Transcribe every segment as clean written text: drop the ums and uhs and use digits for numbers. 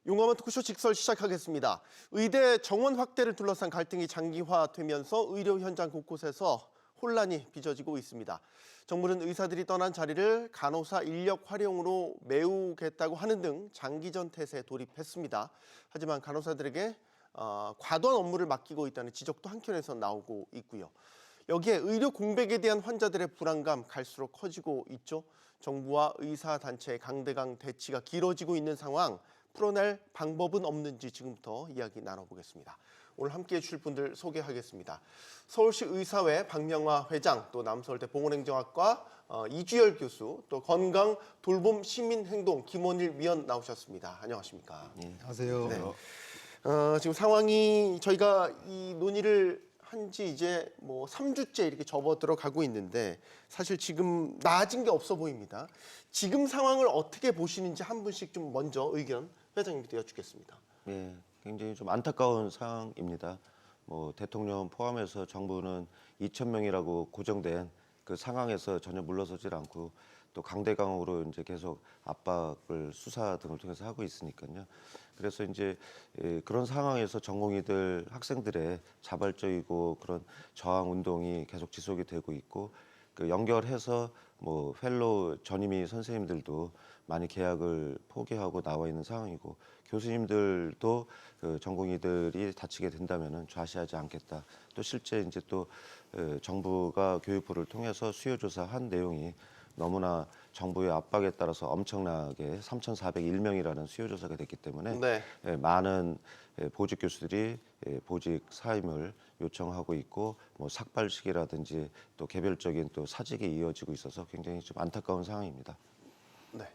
용감한 토크쇼 직설 시작하겠습니다. 의대 정원 확대를 둘러싼 갈등이 장기화되면서 의료 현장 곳곳에서 혼란이 빚어지고 있습니다. 정부는 의사들이 떠난 자리를 간호사 인력 활용으로 메우겠다고 하는 등 장기전 태세에 돌입했습니다. 하지만 간호사들에게 과도한 업무를 맡기고 있다는 지적도 한켠에서 나오고 있고요. 여기에 의료 공백에 대한 환자들의 불안감 갈수록 커지고 있죠. 정부와 의사단체의 강대강 대치가 길어지고 있는 상황, 풀어낼 방법은 없는지 지금부터 이야기 나눠보겠습니다. 오늘 함께해 주실 분들 소개하겠습니다. 서울시 의사회 박명화 회장, 또 남서울대 보건행정학과 이주열 교수, 또 건강 돌봄 시민행동 김원일 위원 나오셨습니다. 안녕하십니까? 네, 안녕하세요. 네. 지금 상황이 저희가 이 논의를 한지 이제 3주째 이렇게 접어들어 가고 있는데 사실 지금 나아진 게 없어 보입니다. 지금 상황을 어떻게 보시는지 한 분씩 좀 먼저 의견 회장님부터 여쭙겠습니다. 네, 굉장히 좀 안타까운 상황입니다. 대통령 포함해서 정부는 2,000명이라고 고정된 그 상황에서 전혀 물러서질 않고 또 강대강으로 이제 계속 압박을 수사 등을 통해서 하고 있으니까요. 그래서 이제 그런 상황에서 전공의들 학생들의 자발적이고 그런 저항 운동이 계속 지속이 되고 있고 그 연결해서 펠로우 전임의 선생님들도 많이 계약을 포기하고 나와 있는 상황이고 교수님들도 그 전공의들이 다치게 된다면은 좌시하지 않겠다. 또 실제 이제 또 정부가 교육부를 통해서 수요조사한 내용이 너무나 정부의 압박에 따라서 엄청나게 3,401명이라는 수요조사가 됐기 때문에 네. 많은 보직 교수들이 보직 사임을 요청하고 있고 삭발식이라든지 또 개별적인 또 사직이 이어지고 있어서 굉장히 좀 안타까운 상황입니다. 네.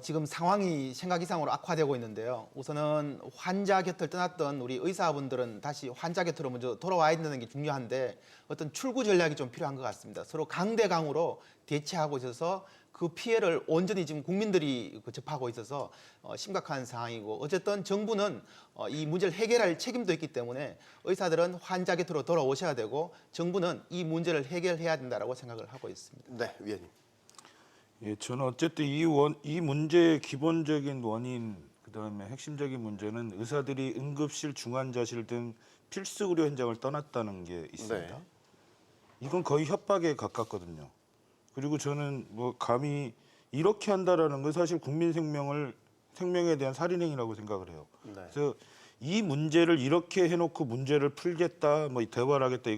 지금 상황이 생각 이상으로 악화되고 있는데요. 우선은 환자 곁을 떠났던 우리 의사분들은 다시 환자 곁으로 먼저 돌아와야 된다는 게 중요한데 어떤 출구 전략이 좀 필요한 것 같습니다. 서로 강대강으로 대치하고 있어서 그 피해를 온전히 지금 국민들이 접하고 있어서 심각한 상황이고 어쨌든 정부는 이 문제를 해결할 책임도 있기 때문에 의사들은 환자 곁으로 돌아오셔야 되고 정부는 이 문제를 해결해야 된다고 생각을 하고 있습니다. 네, 위원님. 예, 저는 어쨌든 이 문제의 기본적인 원인, 그다음에 핵심적인 문제는 의사들이 응급실, 중환자실 등 필수 의료 현장을 떠났다는 게 있습니다. 네. 이건 거의 협박에 가깝거든요. 그리고 저는 감히 이렇게 한다라는 건 사실 국민 생명에 대한 살인행위라고 생각을 해요. 네. 그래서 이 문제를 이렇게 해놓고 문제를 풀겠다, 대화를 하겠다,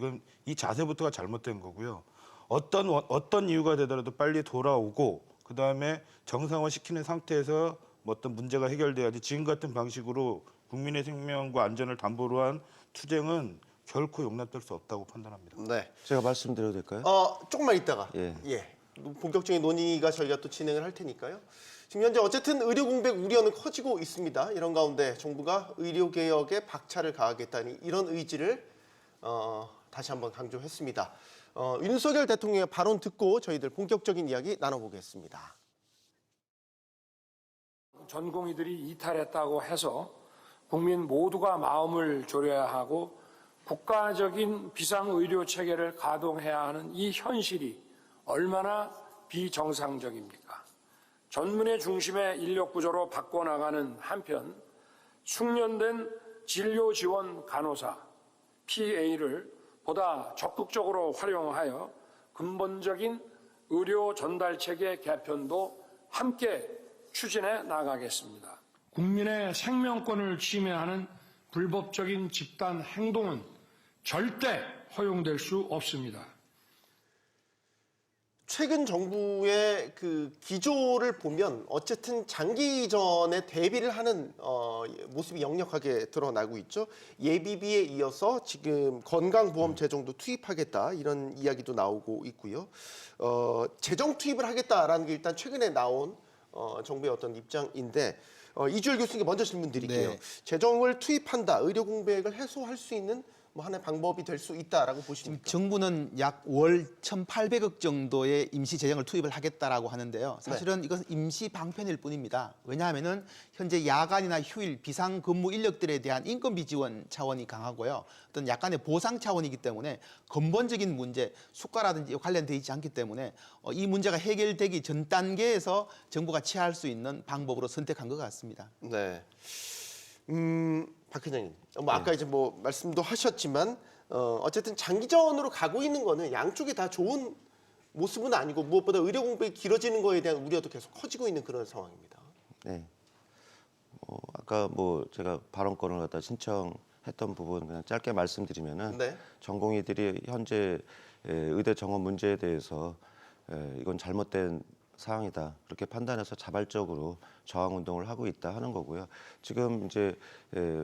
이 자세부터가 잘못된 거고요. 어떤 이유가 되더라도 빨리 돌아오고 그다음에 정상화시키는 상태에서 어떤 문제가 해결돼야지 지금 같은 방식으로 국민의 생명과 안전을 담보로 한 투쟁은 결코 용납될 수 없다고 판단합니다. 네. 제가 말씀드려도 될까요? 조금만 있다가 예. 본격적인 논의가 저희가 또 진행을 할 테니까요. 지금 현재 어쨌든 의료 공백 우려는 커지고 있습니다. 이런 가운데 정부가 의료 개혁에 박차를 가하겠다니 이런 의지를 다시 한번 강조했습니다. 윤석열 대통령의 발언 듣고 저희들 본격적인 이야기 나눠보겠습니다. 전공의들이 이탈했다고 해서 국민 모두가 마음을 졸여야 하고 국가적인 비상의료 체계를 가동해야 하는 이 현실이 얼마나 비정상적입니까? 전문의 중심의 인력 구조로 바꿔나가는 한편 숙련된 진료 지원 간호사 PA를 보다 적극적으로 활용하여 근본적인 의료 전달 체계 개편도 함께 추진해 나가겠습니다. 국민의 생명권을 침해하는 불법적인 집단 행동은 절대 허용될 수 없습니다. 최근 정부의 그 기조를 보면 어쨌든 장기전에 대비를 하는 모습이 역력하게 드러나고 있죠. 예비비에 이어서 지금 건강보험 재정도 투입하겠다 이런 이야기도 나오고 있고요. 재정 투입을 하겠다라는 게 일단 최근에 나온 정부의 어떤 입장인데 이주열 교수님께 먼저 질문 드릴게요. 네. 재정을 투입한다, 의료 공백을 해소할 수 있는 뭐 하나의 방법이 될 수 있다라고 지금 보십니까? 정부는 약 월 1,800억 정도의 임시 재정을 투입을 하겠다라고 하는데요. 사실은 이것은 임시 방편일 뿐입니다. 왜냐하면은 현재 야간이나 휴일, 비상 근무 인력들에 대한 인건비 지원 차원이 강하고요. 어떤 약간의 보상 차원이기 때문에 근본적인 문제, 수가라든지 관련돼 있지 않기 때문에 이 문제가 해결되기 전 단계에서 정부가 취할 수 있는 방법으로 선택한 것 같습니다. 네. 박 회장님, 뭐 아까 이제 뭐 말씀도 하셨지만 어쨌든 장기전으로 가고 있는 거는 양쪽이 다 좋은 모습은 아니고 무엇보다 의료 공백이 길어지는 거에 대한 우려도 계속 커지고 있는 그런 상황입니다. 네. 아까 뭐 제가 발언권을 갖다 신청했던 부분 그냥 짧게 말씀드리면은 네. 전공의들이 현재 의대 정원 문제에 대해서 이건 잘못된 사항이다 그렇게 판단해서 자발적으로 저항 운동을 하고 있다 하는 거고요. 지금 이제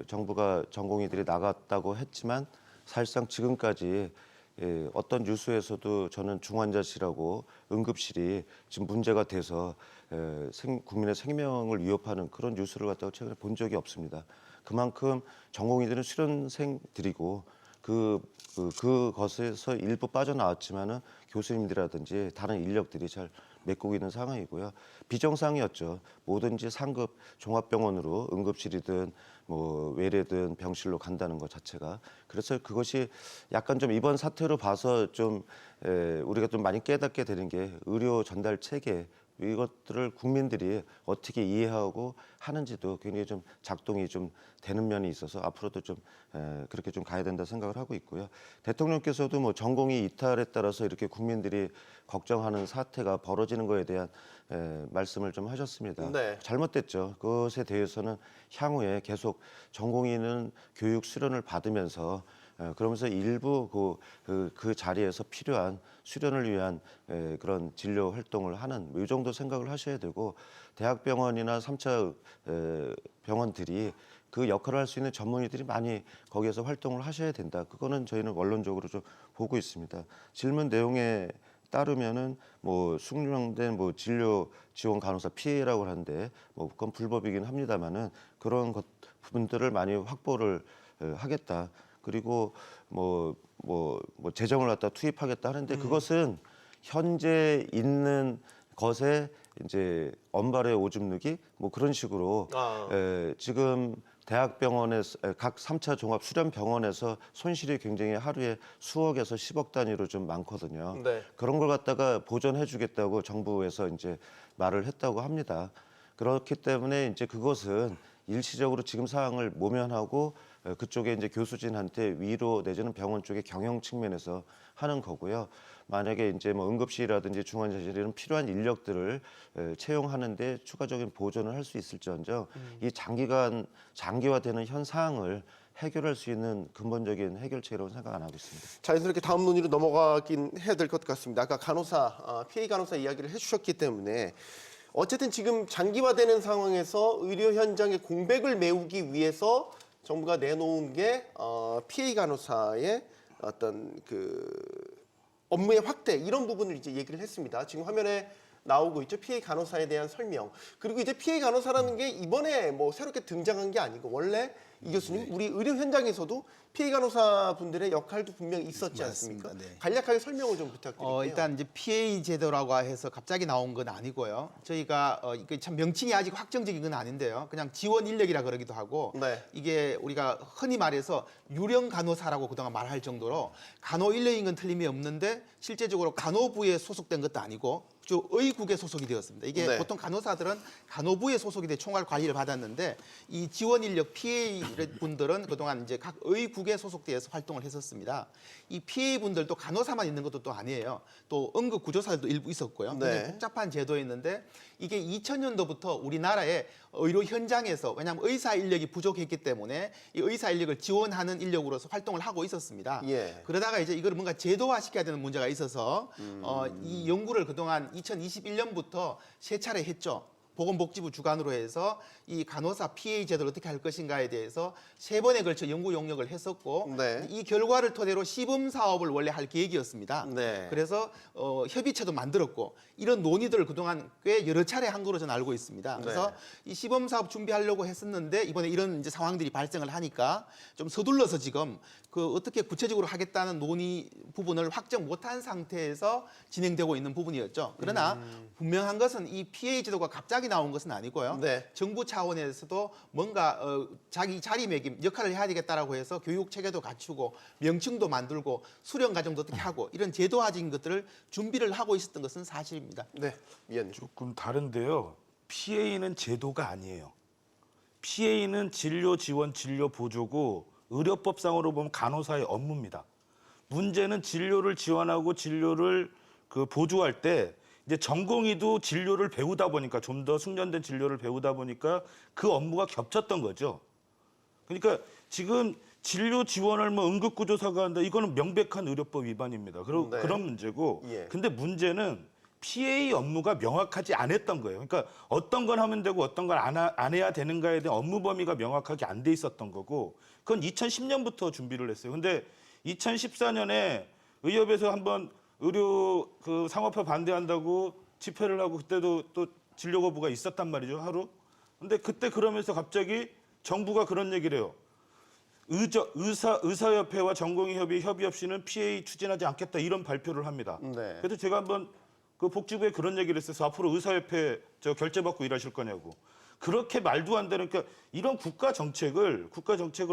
정부가 전공의들이 나갔다고 했지만 사실상 지금까지 어떤 뉴스에서도 저는 중환자실하고 응급실이 지금 문제가 돼서 국민의 생명을 위협하는 그런 뉴스를 갖다가 최근에 본 적이 없습니다. 그만큼 전공의들은 수련생들이고 그것에서 일부 빠져나왔지만은 교수님들이라든지 다른 인력들이 잘 메꾸고 있는 상황이고요. 비정상이었죠. 뭐든지 상급 종합병원으로 응급실이든 뭐 외래든 병실로 간다는 것 자체가. 그래서 그것이 약간 좀 이번 사태로 봐서 좀 우리가 좀 많이 깨닫게 되는 게 의료 전달 체계 이것들을 국민들이 어떻게 이해하고 하는지도 굉장히 좀 작동이 좀 되는 면이 있어서 앞으로도 좀 그렇게 좀 가야 된다 생각을 하고 있고요. 대통령께서도 뭐 전공의 이탈에 따라서 이렇게 국민들이 걱정하는 사태가 벌어지는 거에 대한 말씀을 좀 하셨습니다. 네. 잘못됐죠. 그것에 대해서는 향후에 계속 전공의는 교육 수련을 받으면서 그러면서 일부 그 자리에서 필요한 수련을 위한 그런 진료 활동을 하는 이 정도 생각을 하셔야 되고 대학병원이나 3차 병원들이 그 역할을 할 수 있는 전문의들이 많이 거기에서 활동을 하셔야 된다. 그거는 저희는 원론적으로 좀 보고 있습니다. 질문 내용에 따르면은 뭐 숙련된 뭐 진료 지원 간호사 PA라고 하는데 뭐 그건 불법이긴 합니다만은 그런 부분들을 많이 확보를 하겠다. 그리고 뭐 재정을 갖다 투입하겠다 하는데 그것은 현재 있는 것에 이제 언발의 오줌 누기 뭐 그런 식으로 지금 대학병원에서 각 3차 종합 수련병원에서 손실이 굉장히 하루에 수억에서 10억 단위로 좀 많거든요. 네. 그런 걸 갖다가 보전해 주겠다고 정부에서 이제 말을 했다고 합니다. 그렇기 때문에 이제 그것은 일시적으로 지금 상황을 모면하고 그쪽에 이제 교수진한테 위로 내지는 병원 쪽의 경영 측면에서 하는 거고요. 만약에 이제 뭐 응급실이라든지 중환자실에는 필요한 인력들을 채용하는데 추가적인 보존을 할 수 있을지언정 이 장기화되는 현 상황을 해결할 수 있는 근본적인 해결책이라고 생각 안 하고 있습니다. 자연스럽게 다음 논의로 넘어가긴 해야 될 것 같습니다. 아까 PA 간호사 이야기를 해주셨기 때문에 어쨌든 지금 장기화되는 상황에서 의료 현장의 공백을 메우기 위해서 정부가 내놓은 게 PA 간호사의 어떤 그 업무의 확대 이런 부분을 이제 얘기를 했습니다. 지금 화면에 나오고 있죠. PA 간호사에 대한 설명. 그리고 이제 PA 간호사라는 게 이번에 뭐 새롭게 등장한 게 아니고 원래 이 교수님 우리 의료 현장에서도 PA 간호사 분들의 역할도 분명히 있었지 않습니까? 맞습니다. 네. 간략하게 설명을 좀 부탁드릴게요. 일단 이제 PA 제도라고 해서 갑자기 나온 건 아니고요. 저희가 이게 참 명칭이 아직 확정적인 건 아닌데요. 그냥 지원 인력이라 그러기도 하고 네. 이게 우리가 흔히 말해서 유령 간호사라고 그동안 말할 정도로 간호 인력인 건 틀림이 없는데 실제적으로 간호부에 소속된 것도 아니고 의국에 소속이 되었습니다. 이게 네. 보통 간호사들은 간호부에 소속이 돼 총괄 관리를 받았는데 이 지원 인력 PA 분들은 그동안 이제 각 의국에 소속되어서 활동을 했었습니다. 이 PA 분들도 간호사만 있는 것도 또 아니에요. 또 응급 구조사들도 일부 있었고요. 굉장히 네. 복잡한 제도였는데 이게 2000년도부터 우리나라의 의료 현장에서 왜냐하면 의사 인력이 부족했기 때문에 이 의사 인력을 지원하는 인력으로서 활동을 하고 있었습니다. 예. 그러다가 이제 이걸 뭔가 제도화시켜야 되는 문제가 있어서 이 연구를 그동안 2021년부터 세 차례 했죠. 보건복지부 주관으로 해서 이 간호사 PA 제도를 어떻게 할 것인가에 대해서 3번에 걸쳐 연구 용역을 했었고 네. 이 결과를 토대로 시범 사업을 원래 할 계획이었습니다. 네. 그래서 협의체도 만들었고 이런 논의들을 그동안 꽤 여러 차례 한 거로 저는 알고 있습니다. 그래서 이 시범 사업 준비하려고 했었는데 이번에 이런 이제 상황들이 발생을 하니까 좀 서둘러서 지금 그 어떻게 구체적으로 하겠다는 논의 부분을 확정 못한 상태에서 진행되고 있는 부분이었죠. 그러나 분명한 것은 이 PA 제도가 갑자기 나온 것은 아니고요. 네. 정부 차원에서도 뭔가 자기 자리매김 역할을 해야 되겠다라고 해서 교육 체계도 갖추고 명칭도 만들고 수련 과정도 어떻게 하고 이런 제도화적인 것들을 준비를 하고 있었던 것은 사실입니다. 네, 위원님. 조금 다른데요. PA는 제도가 아니에요. PA는 진료 지원, 진료 보조고 의료법상으로 보면 간호사의 업무입니다. 문제는 진료를 지원하고 진료를 보조할 때 이제 전공의도 진료를 배우다 보니까 좀 더 숙련된 진료를 배우다 보니까 그 업무가 겹쳤던 거죠. 그러니까 지금 진료 지원을 뭐 응급구조사가 한다 이거는 명백한 의료법 위반입니다. 네. 그런 문제고. 예. 근데 문제는 PA 업무가 명확하지 않았던 거예요. 그러니까 어떤 건 하면 되고 어떤 건 안 해야 되는가에 대한 업무 범위가 명확하게 안 돼 있었던 거고 그건 2010년부터 준비를 했어요. 근데 2014년에 의협에서 한번 의료 상업화 반대한다고 집회를 하고 그때도 또 진료 거부가 있었단 말이죠, 하루. 근데 그때 그러면서 갑자기 정부가 그런 얘기를 해요. 의사협회와 전공의협의 협의 없이는 PA 추진하지 않겠다 이런 발표를 합니다. 네. 그래서 제가 한번 그 복지부에 그런 얘기를 했어요. 앞으로 의사협회 결제받고 일하실 거냐고. 그렇게 말도 안 되는 그러니까 이런 국가 정책을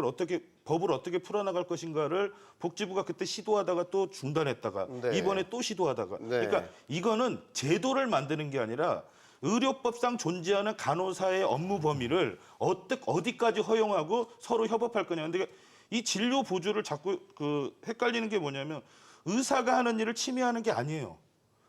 어떻게 법을 어떻게 풀어나갈 것인가를 복지부가 그때 시도하다가 또 중단했다가 네. 이번에 또 시도하다가 네. 그러니까 이거는 제도를 만드는 게 아니라 의료법상 존재하는 간호사의 업무 범위를 어디까지 허용하고 서로 협업할 거냐. 근데 이 진료 보조를 자꾸 헷갈리는 게 뭐냐면 의사가 하는 일을 침해하는 게 아니에요.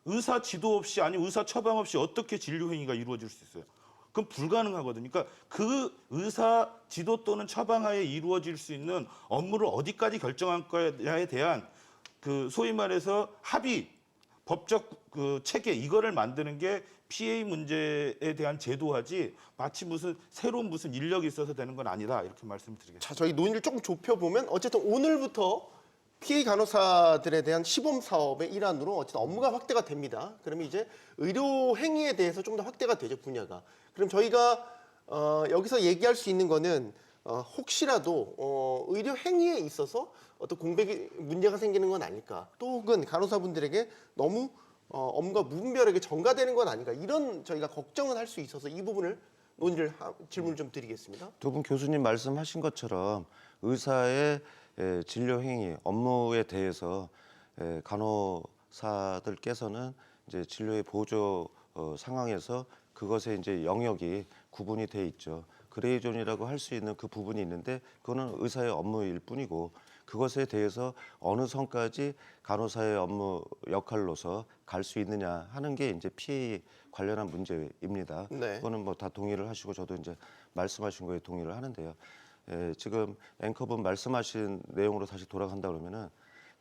의사 지도 없이 아니 의사 처방 없이 어떻게 진료 행위가 이루어질 수 있어요? 그건 불가능하거든요. 그러니까 그 의사 지도 또는 처방하에 이루어질 수 있는 업무를 어디까지 결정할 거냐에 대한 소위 말해서 합의, 법적 체계 이거를 만드는 게 PA 문제에 대한 제도화지 마치 무슨 새로운 인력이 있어서 되는 건 아니다 이렇게 말씀드리겠습니다. 자, 저희 논의를 조금 좁혀보면 어쨌든 오늘부터 PA 간호사들에 대한 시범 사업의 일환으로 어쨌든 업무가 확대가 됩니다. 그러면 이제 의료 행위에 대해서 좀 더 확대가 되죠, 분야가. 그럼 저희가 여기서 얘기할 수 있는 거는 혹시라도 의료 행위에 있어서 어떤 공백이 문제가 생기는 건 아닐까? 또 혹은 간호사분들에게 너무 업무가 무분별하게 전가되는 건 아닌가? 이런 저희가 걱정은 할 수 있어서 이 부분을 질문을 좀 드리겠습니다. 두 분 교수님 말씀하신 것처럼 의사의 진료 행위, 업무에 대해서 간호사들께서는 이제 진료의 보조 상황에서 그것에 이제 영역이 구분이 돼 있죠. 그레이존이라고 할 수 있는 그 부분이 있는데 그거는 의사의 업무일 뿐이고 그것에 대해서 어느 선까지 간호사의 업무 역할로서 갈 수 있느냐 하는 게 이제 PA 관련한 문제입니다. 네. 그거는 뭐 다 동의를 하시고 저도 이제 말씀하신 거에 동의를 하는데요. 지금 앵커분 말씀하신 내용으로 다시 돌아간다 그러면은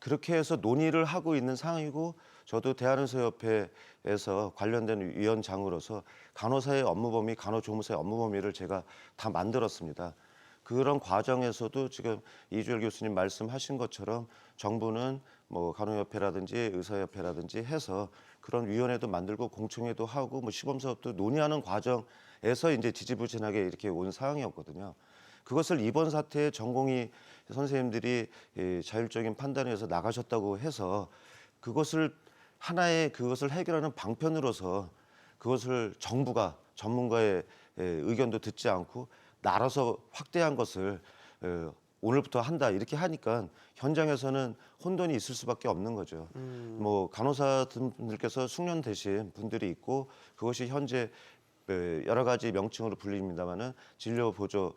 그렇게 해서 논의를 하고 있는 상황이고 저도 대한의사협회에서 관련된 위원장으로서 간호사의 업무 범위, 간호조무사의 업무 범위를 제가 다 만들었습니다. 그런 과정에서도 지금 이주열 교수님 말씀하신 것처럼 정부는 뭐 간호협회라든지 의사협회라든지 해서 그런 위원회도 만들고 공청회도 하고 뭐 시범사업도 논의하는 과정에서 이제 지지부진하게 이렇게 온 상황이었거든요. 그것을 이번 사태에 전공의 선생님들이 자율적인 판단에서 나가셨다고 해서 그것을 그것을 해결하는 방편으로서 그것을 정부가 전문가의 의견도 듣지 않고 나라서 확대한 것을 오늘부터 한다 이렇게 하니까 현장에서는 혼돈이 있을 수밖에 없는 거죠. 뭐 간호사분들께서 숙련되신 분들이 있고 그것이 현재 여러 가지 명칭으로 불립니다만은 진료 보조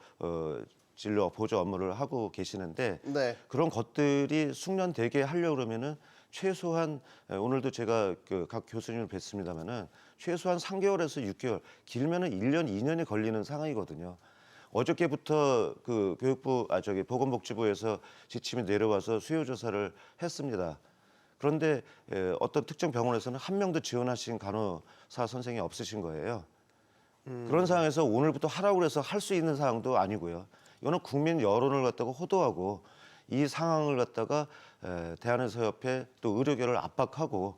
업무를 하고 계시는데 네. 그런 것들이 숙련되게 하려고 그러면은 최소한 오늘도 제가 각 교수님을 뵀습니다만은 최소한 3개월에서 6개월, 길면은 1년, 2년이 걸리는 상황이거든요. 어저께부터 보건복지부에서 지침이 내려와서 수요 조사를 했습니다. 그런데 어떤 특정 병원에서는 한 명도 지원하신 간호사 선생이 없으신 거예요. 그런 상황에서 오늘부터 하라고 해서 할 수 있는 상황도 아니고요. 이거는 국민 여론을 갖다가 호도하고 이 상황을 갖다가 대한의사협회 또 의료계를 압박하고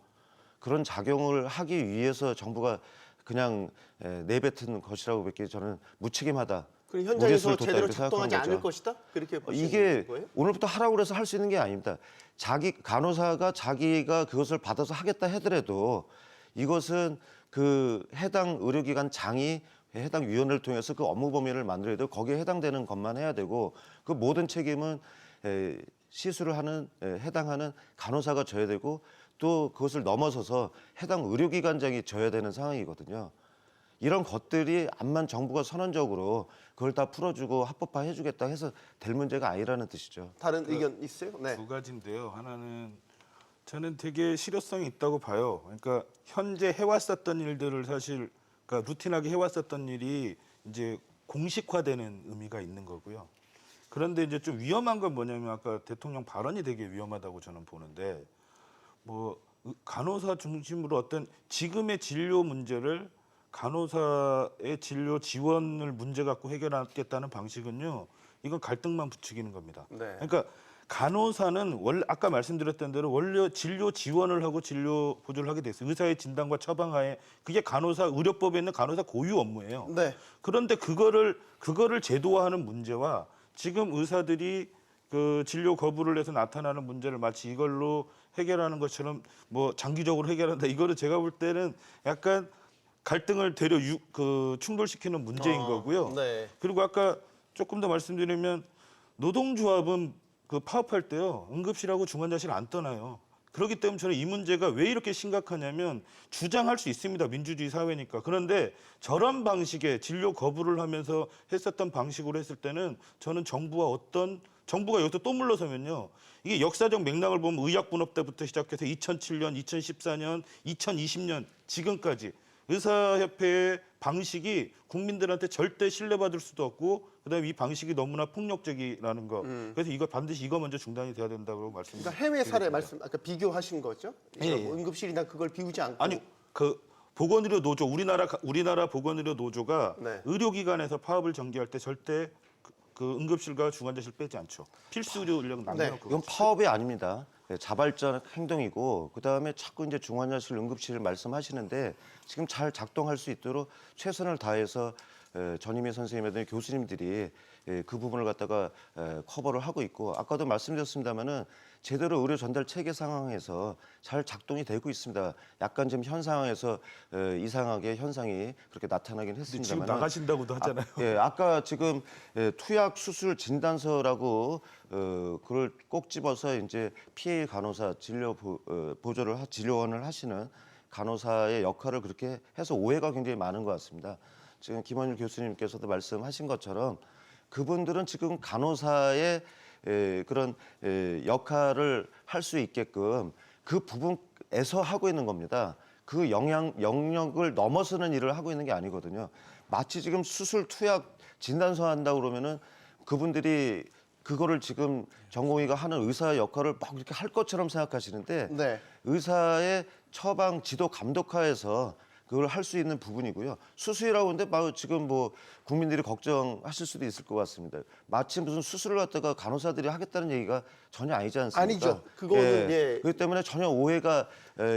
그런 작용을 하기 위해서 정부가 그냥 내뱉은 것이라고밖에 저는 무책임하다. 그럼 현장에서 무리수를 뒀다 제대로 이렇게 작동하지 생각하는 않을 거죠. 것이다? 그렇게 보시는 이게 거예요? 오늘부터 하라고 해서 할 수 있는 게 아닙니다. 간호사가 자기가 그것을 받아서 하겠다 하더라도 이것은 그 해당 의료기관 장이 해당 위원회를 통해서 그 업무 범위를 만들어야 되고 거기에 해당되는 것만 해야 되고 그 모든 책임은 시술을 하는 해당하는 간호사가 져야 되고 또 그것을 넘어서서 해당 의료기관장이 져야 되는 상황이거든요. 이런 것들이 암만 정부가 선언적으로 그걸 다 풀어주고 합법화 해주겠다 해서 될 문제가 아니라는 뜻이죠. 다른 의견 있어요? 네. 두 가지인데요. 하나는 저는 되게 실효성이 있다고 봐요. 그러니까 현재 해왔었던 일들을 사실 그러니까 루틴하게 해왔었던 일이 이제 공식화되는 의미가 있는 거고요. 그런데 이제 좀 위험한 건 뭐냐면 아까 대통령 발언이 되게 위험하다고 저는 보는데 뭐 간호사 중심으로 어떤 지금의 진료 문제를 간호사의 진료 지원을 문제 갖고 해결하겠다는 방식은요. 이건 갈등만 부추기는 겁니다. 네. 그러니까 간호사는 원래 아까 말씀드렸던 대로 원래 진료 지원을 하고 진료 보조를 하게 돼 있어요. 의사의 진단과 처방하에 그게 간호사 의료법에 있는 간호사 고유 업무예요. 네. 그런데 그거를 제도화하는 문제와 지금 의사들이 그 진료 거부를 해서 나타나는 문제를 마치 이걸로 해결하는 것처럼 뭐 장기적으로 해결한다. 이거를 제가 볼 때는 약간 갈등을 충돌시키는 문제인 거고요. 네. 그리고 아까 조금 더 말씀드리면 노동조합은 그 파업할 때요 응급실하고 중환자실 안 떠나요. 그렇기 때문에 저는 이 문제가 왜 이렇게 심각하냐면 주장할 수 있습니다. 민주주의 사회니까. 그런데 저런 방식의 진료 거부를 하면서 했었던 방식으로 했을 때는 저는 정부가 여기서 또 물러서면요. 이게 역사적 맥락을 보면 의약분업 때부터 시작해서 2007년, 2014년, 2020년 지금까지 의사협회의 방식이 국민들한테 절대 신뢰받을 수도 없고 그다음에 이 방식이 너무나 폭력적이라는 거. 그래서 이거 반드시 이거 먼저 중단이 돼야 된다고 말씀드립니다. 그러니까 해외 사례 말씀 아까 비교하신 거죠? 예, 뭐 응급실이나 그걸 비우지 않고 아니 그 보건의료 노조 우리나라 보건의료 노조가 네. 의료기관에서 파업을 전개할 때 절대 그 응급실과 중환자실 빼지 않죠. 필수 의료 인력 남겨놓고. 이건 파업이 아닙니다. 자발적 행동이고 그다음에 자꾸 이제 중환자실 응급실을 말씀하시는데 지금 잘 작동할 수 있도록 최선을 다해서 전임희 선생님이든 교수님들이 그 부분을 갖다가 커버를 하고 있고 아까도 말씀드렸습니다마는 제대로 의료 전달 체계 상황에서 잘 작동이 되고 있습니다. 약간 지금 현 상황에서 이상하게 현상이 그렇게 나타나긴 지금 했습니다만 나가신다고도 하잖아요. 아까 지금 투약 수술 진단서라고 그걸 꼭 집어서 이제 PA 간호사 진료원을 하시는 간호사의 역할을 그렇게 해서 오해가 굉장히 많은 것 같습니다. 지금 김원일 교수님께서도 말씀하신 것처럼 그분들은 지금 간호사의 그런 역할을 할 수 있게끔 그 부분에서 하고 있는 겁니다. 그 영역을 넘어서는 일을 하고 있는 게 아니거든요. 마치 지금 수술 투약 진단서 한다고 그러면은 그분들이 그거를 지금 전공의가 하는 의사 역할을 막 이렇게 할 것처럼 생각하시는데 네. 의사의 처방 지도 감독하에서 그걸 할 수 있는 부분이고요. 수술이라고 하는데 막 지금 뭐 국민들이 걱정하실 수도 있을 것 같습니다. 마치 무슨 수술을 갖다가 간호사들이 하겠다는 얘기가 전혀 아니지 않습니까? 아니죠. 그거는 예. 그렇기 때문에 전혀 오해가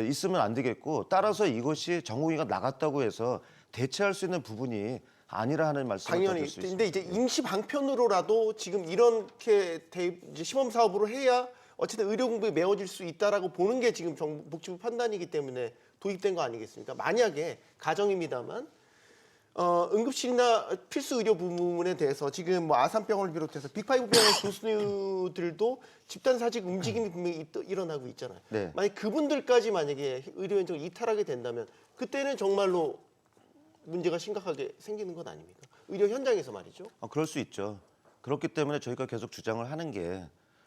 있으면 안 되겠고 따라서 이것이 전공의가 나갔다고 해서 대체할 수 있는 부분이 아니라 하는 말씀을 당연히. 드릴 수 있습니다. 근데 이제 임시 방편으로라도 지금 이렇게 이제 시범 사업으로 해야 어쨌든 의료 공부에 메워질 수 있다라고 보는 게 지금 정부 복지부 판단이기 때문에 도입된 거 아니겠습니까? 만약에 가정입니다만 응급실이나 필수 의료 부문에 대해서 지금 뭐 아산병원을 비롯해서 빅5 병원 교수들도 집단 사직 움직임이 분명히 일어나고 있잖아요. 네. 만약 그분들까지 만약에 의료 현장을 이탈하게 된다면 그때는 정말로 문제가 심각하게 생기는 것 아닙니까? 의료 현장에서 말이죠. 그럴 수 있죠. 그렇기 때문에 저희가 계속 주장을 하는 게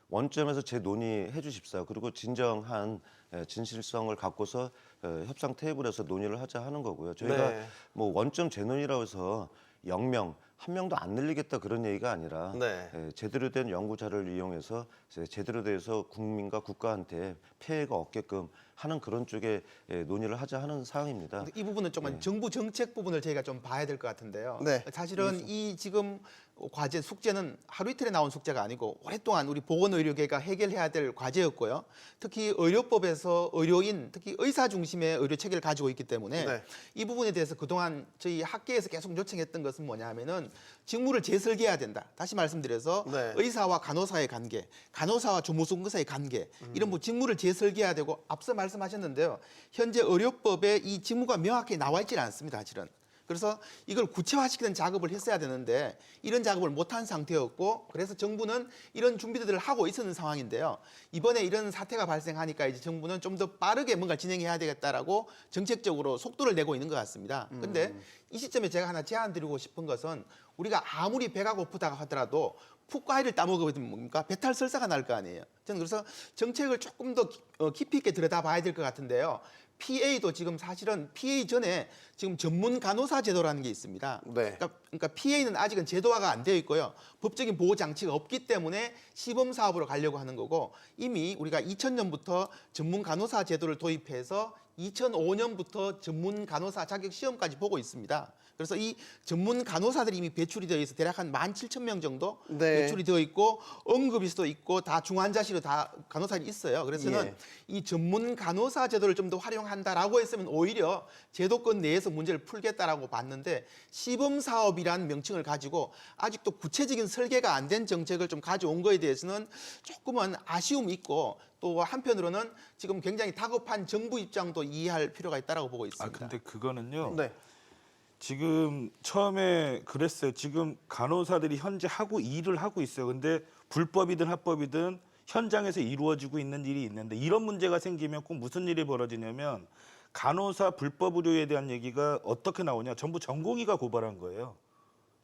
원점에서 재논의해 주십사. 그리고 진정한 진실성을 갖고서 협상 테이블에서 논의를 하자 하는 거고요. 저희가 네. 뭐 원점 재논의라고 해서 영명 한 명도 안 늘리겠다 그런 얘기가 아니라 네. 제대로 된 연구 자료를 이용해서 제대로 돼서 국민과 국가한테 폐해가 없게끔 하는 그런 쪽에 논의를 하자 하는 사항입니다. 근데 이 부분은 조금 정부 정책 부분을 저희가 좀 봐야 될 것 같은데요. 네. 사실은 이 지금 과제 숙제는 하루 이틀에 나온 숙제가 아니고 오랫동안 우리 보건의료계가 해결해야 될 과제였고요. 특히 의료법에서 의료인, 특히 의사 중심의 의료 체계를 가지고 있기 때문에 네. 이 부분에 대해서 그동안 저희 학계에서 계속 요청했던 것은 뭐냐면은 직무를 재설계해야 된다. 다시 말씀드려서 네. 의사와 간호사의 관계, 간호사와 조무선거사의 관계 이런 뭐 직무를 재설계해야 되고 앞서 말씀하셨는데요. 현재 의료법에 이 직무가 명확히 나와 있지는 않습니다. 사실은. 그래서 이걸 구체화시키는 작업을 했어야 되는데 이런 작업을 못한 상태였고 그래서 정부는 이런 준비들을 하고 있었는 상황인데요. 이번에 이런 사태가 발생하니까 이제 정부는 좀 더 빠르게 뭔가 진행해야 되겠다라고 정책적으로 속도를 내고 있는 것 같습니다. 근데 이 시점에 제가 하나 제안 드리고 싶은 것은 우리가 아무리 배가 고프다고 하더라도 푹 과일을 따먹으면 뭡니까? 배탈설사가 날 거 아니에요. 저는 그래서 정책을 조금 더 깊이 있게 들여다봐야 될 것 같은데요. PA도 지금 사실은 PA 전에 지금 전문 간호사 제도라는 게 있습니다. 네. 그러니까 PA는 아직은 제도화가 안 되어 있고요. 법적인 보호 장치가 없기 때문에 시범 사업으로 가려고 하는 거고 이미 우리가 2000년부터 전문 간호사 제도를 도입해서 2005년부터 전문 간호사 자격 시험까지 보고 있습니다. 그래서 이 전문 간호사들이 이미 배출이 되어 있어 대략 한 17,000명 정도 네. 배출이 되어 있고 응급실도 있고 다 중환자실로 다 간호사들이 있어요. 그래서는 예. 이 전문 간호사 제도를 좀 더 활용한다라고 했으면 오히려 제도권 내에서 문제를 풀겠다라고 봤는데 시범 사업이란 명칭을 가지고 아직도 구체적인 설계가 안 된 정책을 좀 가져온 거에 대해서는 조금은 아쉬움이 있고 또 한편으로는 지금 굉장히 다급한 정부 입장도 이해할 필요가 있다라고 보고 아 있습니다. 근데 그거는요. 네. 지금 처음에 그랬어요. 지금 간호사들이 현재 일을 하고 있어요. 근데 불법이든 합법이든 현장에서 이루어지고 있는 일이 있는데 이런 문제가 생기면 꼭 무슨 일이 벌어지냐면 간호사 불법 의료에 대한 얘기가 어떻게 나오냐. 전부 전공의가 고발한 거예요.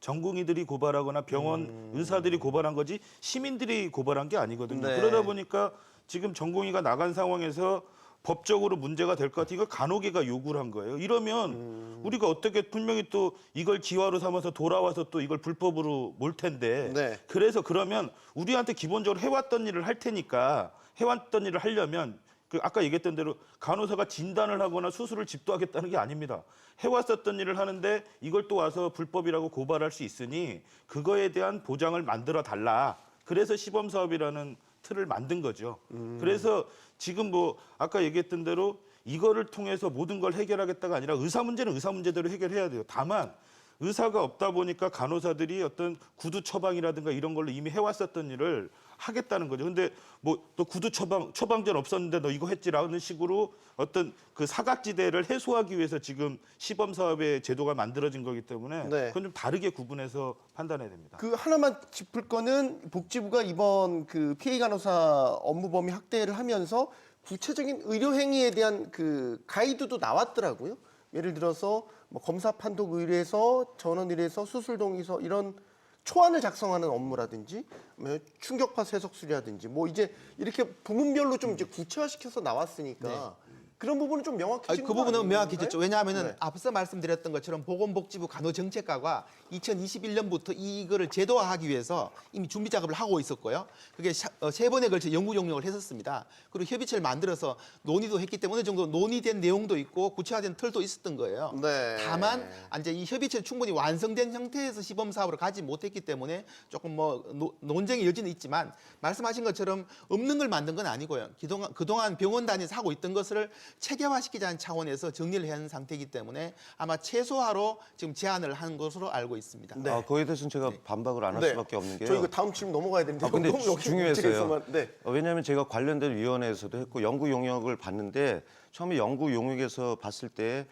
전공의들이 고발하거나 병원 의사들이 고발한 거지 시민들이 고발한 게 아니거든요. 네. 그러다 보니까 지금 전공의가 나간 상황에서 법적으로 문제가 될 것 같아. 이거 간호계가 요구를 한 거예요. 이러면 우리가 어떻게 분명히 또 이걸 기화로 삼아서 돌아와서 또 이걸 불법으로 몰 텐데. 네. 그래서 그러면 우리한테 기본적으로 해왔던 일을 할 테니까 해왔던 일을 하려면 그 아까 얘기했던 대로 간호사가 진단을 하거나 수술을 집도하겠다는 게 아닙니다. 해왔었던 일을 하는데 이걸 또 와서 불법이라고 고발할 수 있으니 그거에 대한 보장을 만들어 달라. 그래서 시범 사업이라는 틀을 만든 거죠. 그래서 지금 뭐 아까 얘기했던 대로 이거를 통해서 모든 걸 해결하겠다가 아니라 의사 문제는 의사 문제대로 해결해야 돼요. 다만 의사가 없다 보니까 간호사들이 어떤 구두 처방이라든가 이런 걸로 이미 해왔었던 일을 하겠다는 거죠. 근데 뭐 또 구두 처방전 없었는데 너 이거 했지라는 식으로 어떤 그 사각지대를 해소하기 위해서 지금 시범 사업의 제도가 만들어진 거기 때문에 네. 그건 좀 다르게 구분해서 판단해야 됩니다. 그 하나만 짚을 거는 복지부가 이번 그 PA 간호사 업무 범위 확대를 하면서 구체적인 의료 행위에 대한 그 가이드도 나왔더라고요. 예를 들어서 뭐 검사 판독 의뢰서, 전원 의뢰서, 수술 동의서 이런 초안을 작성하는 업무라든지 뭐 충격파 세석술이라든지 뭐 이제 이렇게 부문별로 좀 이제 구체화시켜서 나왔으니까 그런 부분은 좀 명확해진 그 거 부분은 아닌가요? 명확해졌죠. 왜냐하면 네. 앞서 말씀드렸던 것처럼 보건복지부 간호정책과가 2021년부터 이거를 제도화하기 위해서 이미 준비 작업을 하고 있었고요. 그게 세 번에 걸쳐 연구 용역을 했었습니다. 그리고 협의체를 만들어서 논의도 했기 때문에 어느 정도 논의된 내용도 있고 구체화된 틀도 있었던 거예요. 네. 다만 이제 이 협의체를 충분히 완성된 형태에서 시범 사업을 가지 못했기 때문에 조금 뭐 논쟁의 여지는 있지만 말씀하신 것처럼 없는 걸 만든 건 아니고요. 그동안 병원 단위에서 하고 있던 것을 체계화시키자는 차원에서 정리를 한 상태이기 때문에 아마 최소화로 지금 제안을 한 것으로 알고 있습니다. 네. 거기에 대해서는 제가 반박을 안 할 네. 수밖에 없는 게요. 저희 이거 다음 질문 넘어가야 되는데 근데 너무 여기 중요했어요. 문제에서만- 네. 왜냐하면 제가 관련된 위원회에서도 했고 연구 용역을 봤는데 처음에 연구 용역에서 봤을 때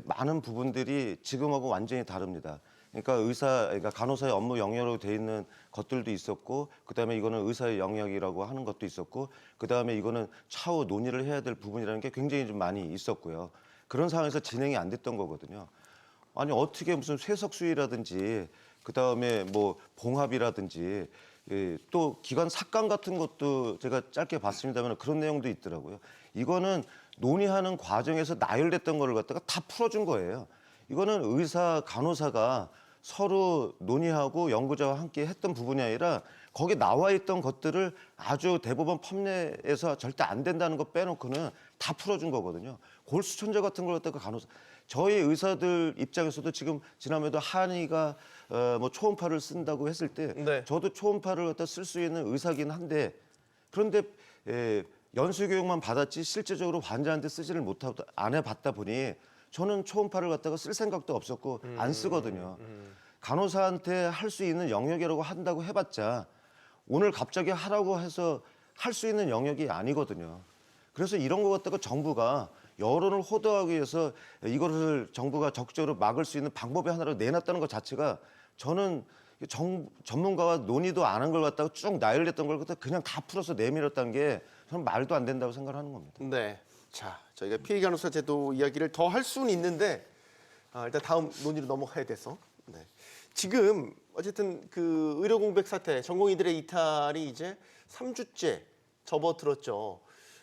많은 부분들이 지금하고 완전히 다릅니다. 그러니까 간호사의 업무 영역으로 돼 있는 것들도 있었고, 그다음에 이거는 의사의 영역이라고 하는 것도 있었고, 그다음에 이거는 차후 논의를 해야 될 부분이라는 게 굉장히 좀 많이 있었고요. 그런 상황에서 진행이 안 됐던 거거든요. 아니 어떻게 무슨 쇠석수의라든지 그다음에 뭐 봉합이라든지 또 기관 삭감 같은 것도 제가 짧게 봤습니다만 그런 내용도 있더라고요. 이거는 논의하는 과정에서 나열됐던 거를 갖다가 다 풀어준 거예요. 이거는 의사, 간호사가 서로 논의하고 연구자와 함께 했던 부분이 아니라 거기 나와 있던 것들을 아주 대법원 판례에서 절대 안 된다는 거 빼놓고는 다 풀어준 거거든요. 골수천재 같은 걸 갖다가 간호사 저희 의사들 입장에서도 지금 지난번에도 한의가 뭐 초음파를 쓴다고 했을 때 네. 저도 초음파를 갖다 쓸 수 있는 의사긴 한데 그런데 연수 교육만 받았지 실제적으로 환자한테 쓰지를 못하고 안 해봤다 보니 저는 초음파를 갖다가 쓸 생각도 없었고 안 쓰거든요. 간호사한테 할 수 있는 영역이라고 한다고 해봤자 오늘 갑자기 하라고 해서 할 수 있는 영역이 아니거든요. 그래서 이런 거 갖다가 정부가 여론을 호도하기 위해서 이거를 정부가 적극적으로 막을 수 있는 방법의 하나로 내놨다는 것 자체가 저는 전문가와 논의도 안 한 걸 갖다가 쭉 나열했던 걸 갖다가 그냥 다 풀어서 내밀었다는 게 저는 말도 안 된다고 생각하는 겁니다. 네. 자, 저희가 피해 간호사 제도 이야기를 더 할 수는 있는데 일단 다음 논의로 넘어가야 돼서. 네. 지금 어쨌든 그 의료 공백 사태, 전공의들의 이탈이 이제 3주째 접어들었죠.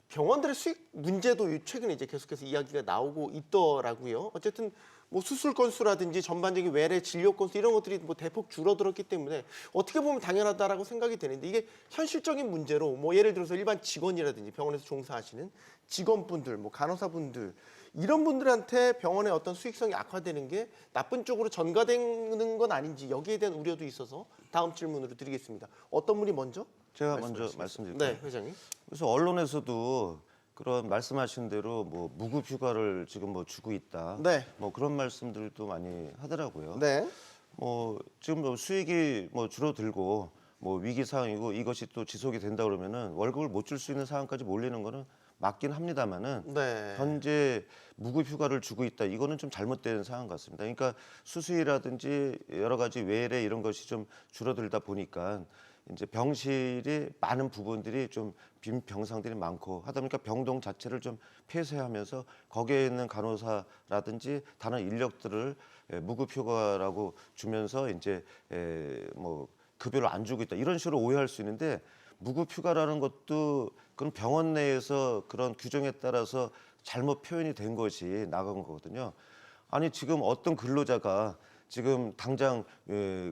병원들의 수익 문제도 최근에 이제 계속해서 이야기가 나오고 있더라고요. 어쨌든 뭐 수술 건수라든지 전반적인 외래 진료 건수 이런 것들이 뭐 대폭 줄어들었기 때문에 어떻게 보면 당연하다라고 생각이 되는데 이게 현실적인 문제로 뭐 예를 들어서 일반 직원이라든지 병원에서 종사하시는 직원분들, 뭐 간호사분들 이런 분들한테 병원의 어떤 수익성이 악화되는 게 나쁜 쪽으로 전가되는 건 아닌지 여기에 대한 우려도 있어서 다음 질문으로 드리겠습니다. 어떤 분이 먼저? 제가 먼저 말씀드릴게요. 네, 회장님. 그래서 언론에서도 그런 말씀하신 대로 뭐 무급 휴가를 지금 뭐 주고 있다. 네. 뭐 그런 말씀들도 많이 하더라고요. 네. 뭐 지금 뭐 수익이 뭐 줄어들고 뭐 위기 상황이고 이것이 또 지속이 된다 그러면은 월급을 못 줄 수 있는 상황까지 몰리는 거는 맞긴 합니다만은 네. 현재 무급 휴가를 주고 있다. 이거는 좀 잘못된 상황 같습니다. 그러니까 수술이라든지 여러 가지 외래 이런 것이 좀 줄어들다 보니까 이제 병실이 많은 부분들이 좀 빈 병상들이 많고 하다 보니까 병동 자체를 좀 폐쇄하면서 거기에 있는 간호사라든지 다른 인력들을 무급 휴가라고 주면서 이제 뭐 급여를 안 주고 있다 이런 식으로 오해할 수 있는데 무급 휴가라는 것도 그런 병원 내에서 그런 규정에 따라서 잘못 표현이 된 것이 나간 거거든요. 아니 지금 어떤 근로자가 지금 당장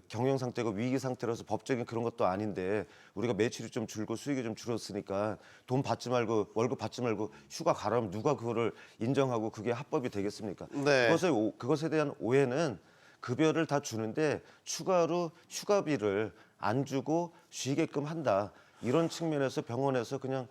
경영 상태가 위기 상태라서 법적인 그런 것도 아닌데 우리가 매출이 좀 줄고 수익이 좀 줄었으니까 돈 받지 말고 월급 받지 말고 휴가 가라면 누가 그거를 인정하고 그게 합법이 되겠습니까? 네. 그것에 대한 오해는 급여를 다 주는데 추가로 휴가비를 안 주고 쉬게끔 한다. 이런 측면에서 병원에서 그냥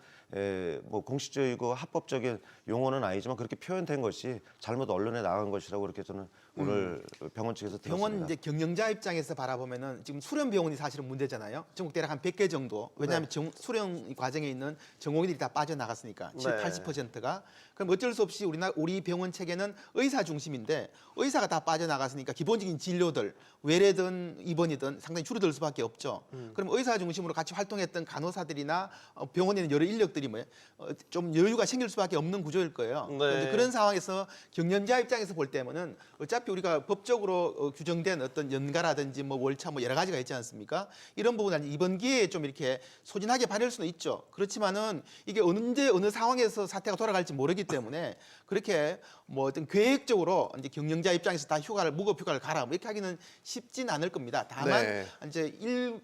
뭐 공식적이고 합법적인 용어는 아니지만 그렇게 표현된 것이 잘못 언론에 나간 것이라고 그렇게 저는 오늘 병원 측에서 들었습니다. 병원 이제 경영자 입장에서 바라보면은 지금 수련 병원이 사실은 문제잖아요. 전국 대략 한 100개 정도. 왜냐하면 수련 과정에 있는 전공의들이 다 빠져나갔으니까 80%가. 그럼 어쩔 수 없이 우리 병원 체계는 의사 중심인데 의사가 다 빠져나갔으니까 기본적인 진료들 외래든 입원이든 상당히 줄어들 수밖에 없죠. 그럼 의사 중심으로 같이 활동했던 간호사들이나 병원에 있는 여러 인력들이 좀 여유가 생길 수밖에 없는 구조일 거예요. 네. 이제 그런 상황에서 경영자 입장에서 볼 때면은 어차피 우리가 법적으로 규정된 어떤 연가라든지 뭐 월차 뭐 여러 가지가 있지 않습니까? 이런 부분은 이번 기회에 좀 이렇게 소진하게 발휘할 수는 있죠. 그렇지만은 이게 언제 어느 상황에서 사태가 돌아갈지 모르기 때문에 그렇게 뭐 어떤 계획적으로 이제 경영자 입장에서 다 무급 휴가를 가라 뭐 이렇게 하기는 쉽진 않을 겁니다. 다만 네. 이제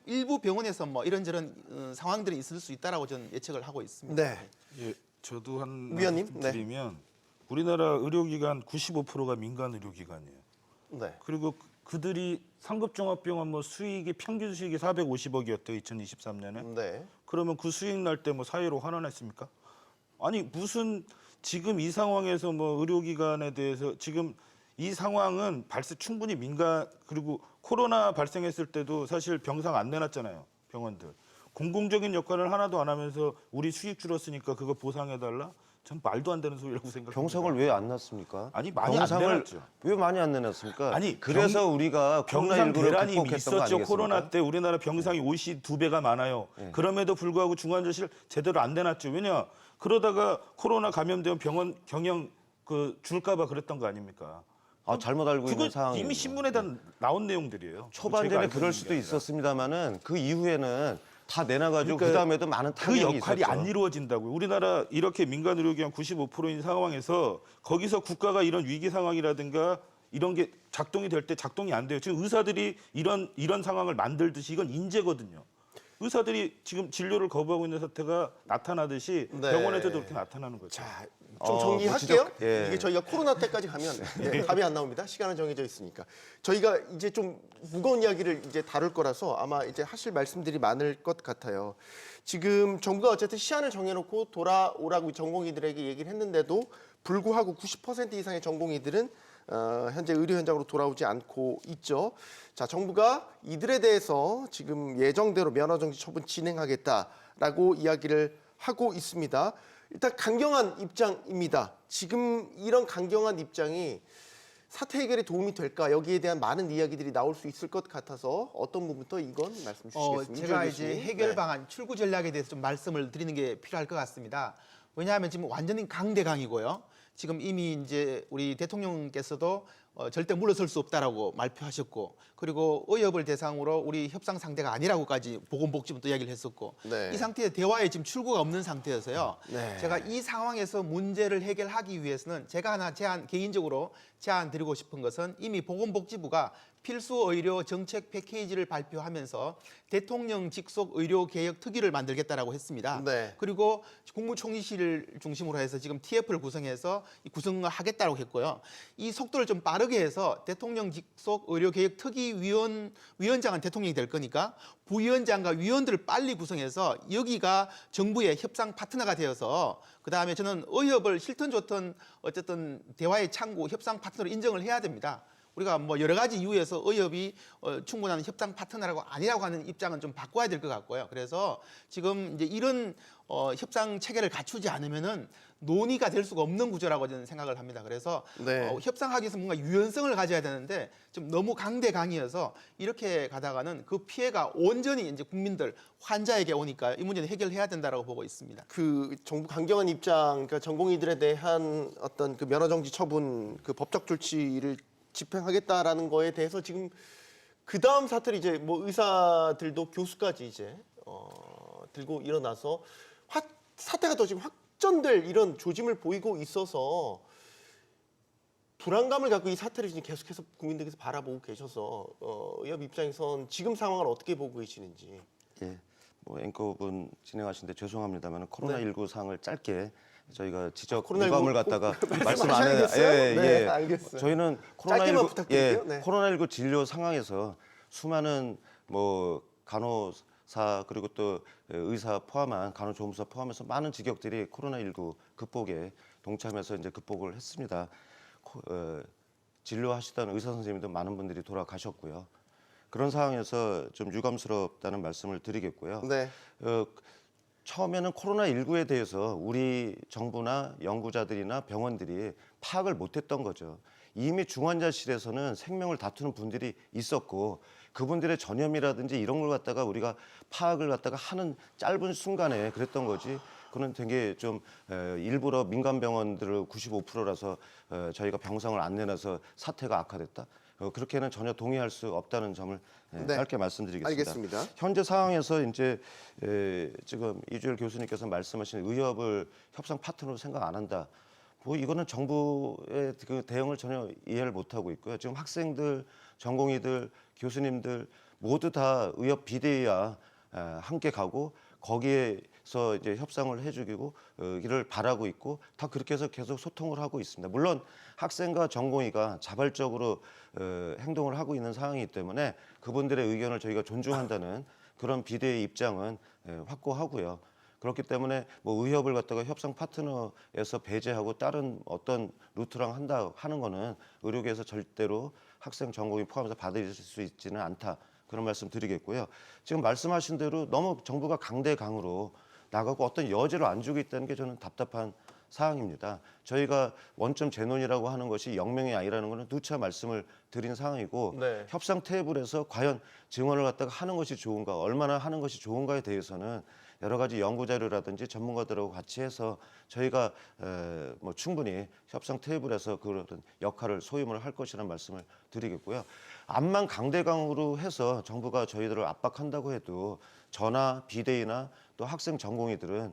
일부 병원에서 뭐 이런저런 상황들이 있을 수 있다라고 저는 예측을 하고 있습니다. 네. 예, 저도 한 위원님, 말씀 네. 드리면 우리나라 의료기관 95%가 민간 의료기관이에요. 네. 그리고 그들이 상급종합병원 뭐 수익이 평균 수익이 450억이었대요 2023년에. 네. 그러면 그 수익 날 때 뭐 사회로 환원했습니까? 아니 무슨 지금 이 상황에서 뭐 의료기관에 대해서 지금 이 상황은 충분히 민간 그리고 코로나 발생했을 때도 사실 병상 안 내놨잖아요 병원들. 공공적인 역할을 하나도 안 하면서 우리 수익 줄었으니까 그거 보상해달라? 전 말도 안 되는 소리라고 생각합니다. 병상을 왜 안 놨습니까? 아니 많이 안 병상을 내놨죠. 왜 많이 안 내놨습니까? 아니, 그래서 우리가 병상 코로나19를 대란이 극복했던 거 있었죠. 아니겠습니까? 코로나 때 우리나라 병상이 옷이 2배가 많아요. 그럼에도 불구하고 중환자실 제대로 안 내놨죠. 왜냐? 그러다가 코로나 감염되면 병원 경영 줄까 봐 그랬던 거 아닙니까? 아, 잘못 알고 그거 있는 상황이 이미 신문에 다 나온 내용들이에요. 제가 초반에는 알고 그럴 있는 수도 게 아니라. 있었습니다만은 그 이후에는 다 내놔가지고 그러니까 그 다음에도 많은 그 타격이 역할이 있었죠. 안 이루어진다고요. 우리나라 이렇게 민간 의료기관 95%인 상황에서 거기서 국가가 이런 위기 상황이라든가 이런 게 작동이 될 때 작동이 안 돼요. 지금 의사들이 이런 상황을 만들듯이 이건 인재거든요. 의사들이 지금 진료를 거부하고 있는 사태가 나타나듯이 네. 병원에서도 그렇게 나타나는 거죠. 자, 좀 뭐 정리할게요. 예. 이게 저희가 코로나 때까지 가면 답이 안 나옵니다. 시간은 정해져 있으니까. 저희가 이제 좀 무거운 이야기를 이제 다룰 거라서 아마 이제 하실 말씀들이 많을 것 같아요. 지금 정부가 어쨌든 시한을 정해놓고 돌아오라고 전공의들에게 얘기를 했는데도 불구하고 90% 이상의 전공의들은 현재 의료 현장으로 돌아오지 않고 있죠. 자, 정부가 이들에 대해서 지금 예정대로 면허정지 처분 진행하겠다라고 이야기를 하고 있습니다. 일단 강경한 입장입니다. 지금 이런 강경한 입장이 사태 해결에 도움이 될까? 여기에 대한 많은 이야기들이 나올 수 있을 것 같아서 어떤 부분부터 이건 말씀 주시겠습니다. 제가 이주열 이제 교수님. 해결 네. 방안, 출구 전략에 대해서 좀 말씀을 드리는 게 필요할 것 같습니다. 왜냐하면 지금 완전히 강대강이고요. 지금 이미 이제 우리 대통령께서도 절대 물러설 수 없다라고 발표하셨고, 그리고 의협을 대상으로 우리 협상 상대가 아니라고까지 보건복지부도 이야기를 했었고, 네. 이 상태에 대화에 지금 출구가 없는 상태여서요. 네. 제가 이 상황에서 문제를 해결하기 위해서는 제가 하나 개인적으로 제안 드리고 싶은 것은 이미 보건복지부가 필수 의료 정책 패키지를 발표하면서 대통령 직속 의료 개혁 특위를 만들겠다라고 했습니다. 네. 그리고 국무총리실을 중심으로 해서 지금 TF를 구성해서 구성을 하겠다고 했고요. 이 속도를 좀 빠르게 해서 대통령 직속 의료 개혁 특위 위원장은 대통령이 될 거니까 부위원장과 위원들을 빨리 구성해서 여기가 정부의 협상 파트너가 되어서 그다음에 저는 의협을 싫든 좋든 어쨌든 대화의 창구, 협상 파트너로 인정을 해야 됩니다. 우리가 뭐 여러 가지 이유에서 의협이 충분한 협상 파트너라고 아니라고 하는 입장은 좀 바꿔야 될 것 같고요. 그래서 지금 이제 이런 협상 체계를 갖추지 않으면은 논의가 될 수가 없는 구조라고 저는 생각을 합니다. 그래서 네. 협상하기 위해서 뭔가 유연성을 가져야 되는데 좀 너무 강대강이어서 이렇게 가다가는 그 피해가 온전히 이제 국민들 환자에게 오니까 이 문제는 해결해야 된다라고 보고 있습니다. 그 정부 강경한 입장, 그러니까 전공의들에 대한 어떤 그 면허정지 처분, 그 법적 조치를 집행하겠다라는 거에 대해서 지금 그 다음 사태를 이제 뭐 의사들도 교수까지 이제 들고 일어나서 사태가 더 지금 확전될 이런 조짐을 보이고 있어서 불안감을 갖고 이 사태를 지금 계속해서 국민들께서 바라보고 계셔서 의협 입장에선 지금 상황을 어떻게 보고 계시는지. 예, 뭐 앵커분 진행하시는데 죄송합니다만 코로나19 상을 짧게 저희가 지적 코로나19 유감을 갖다가 말씀 안 해요. 말씀하셔야겠어요? 네, 알겠어요. 저희는 짧게만 부탁드릴게요. 네. 코로나19 진료 상황에서 수많은 뭐 간호사 그리고 또 의사 포함한 간호조무사 포함해서 많은 직역들이 코로나19 극복에 동참해서 이제 극복을 했습니다. 진료하시던 의사 선생님도 많은 분들이 돌아가셨고요. 그런 상황에서 좀 유감스럽다는 말씀을 드리겠고요. 네. 처음에는 코로나19에 대해서 우리 정부나 연구자들이나 병원들이 파악을 못했던 거죠. 이미 중환자실에서는 생명을 다투는 분들이 있었고 그분들의 전염이라든지 이런 걸 갖다가 우리가 파악을 갖다가 하는 짧은 순간에 그랬던 거지. 그건 되게 좀 일부러 민간 병원들을 95%라서 저희가 병상을 안 내놔서 사태가 악화됐다. 그렇게는 전혀 동의할 수 없다는 점을 네. 짧게 말씀드리겠습니다. 알겠습니다. 현재 상황에서 이제 지금 이주열 교수님께서 말씀하신 의협을 협상 파트너로 생각 안 한다. 뭐 이거는 정부의 그 대응을 전혀 이해를 못 하고 있고요. 지금 학생들, 전공의들, 교수님들 모두 다 의협 비대위와 함께 가고 거기에서 이제 협상을 해주기고 이를 바라고 있고 다 그렇게 해서 계속 소통을 하고 있습니다. 물론 학생과 전공의가 자발적으로 행동을 하고 있는 상황이기 때문에 그분들의 의견을 저희가 존중한다는 그런 비대의 입장은 확고하고요. 그렇기 때문에 뭐 의협을 갖다가 협상 파트너에서 배제하고 다른 어떤 루트랑 한다 하는 거는 의료계에서 절대로 학생 전공의 포함해서 받아들일 수 있지는 않다. 그런 말씀 드리겠고요. 지금 말씀하신 대로 너무 정부가 강대강으로 나가고 어떤 여지를 안 주고 있다는 게 저는 답답한 사항입니다. 저희가 원점 재논이라고 하는 것이 영명이 아니라는 것은 누차 말씀을 드린 상황이고 네. 협상 테이블에서 과연 증언을 갖다가 하는 것이 좋은가, 얼마나 하는 것이 좋은가에 대해서는 여러 가지 연구 자료라든지 전문가들하고 같이 해서 저희가 뭐 충분히 협상 테이블에서 그런 역할을 소임을 할 것이라는 말씀을 드리겠고요. 암만 강대강으로 해서 정부가 저희들을 압박한다고 해도 저나 비대위나 또 학생 전공의들은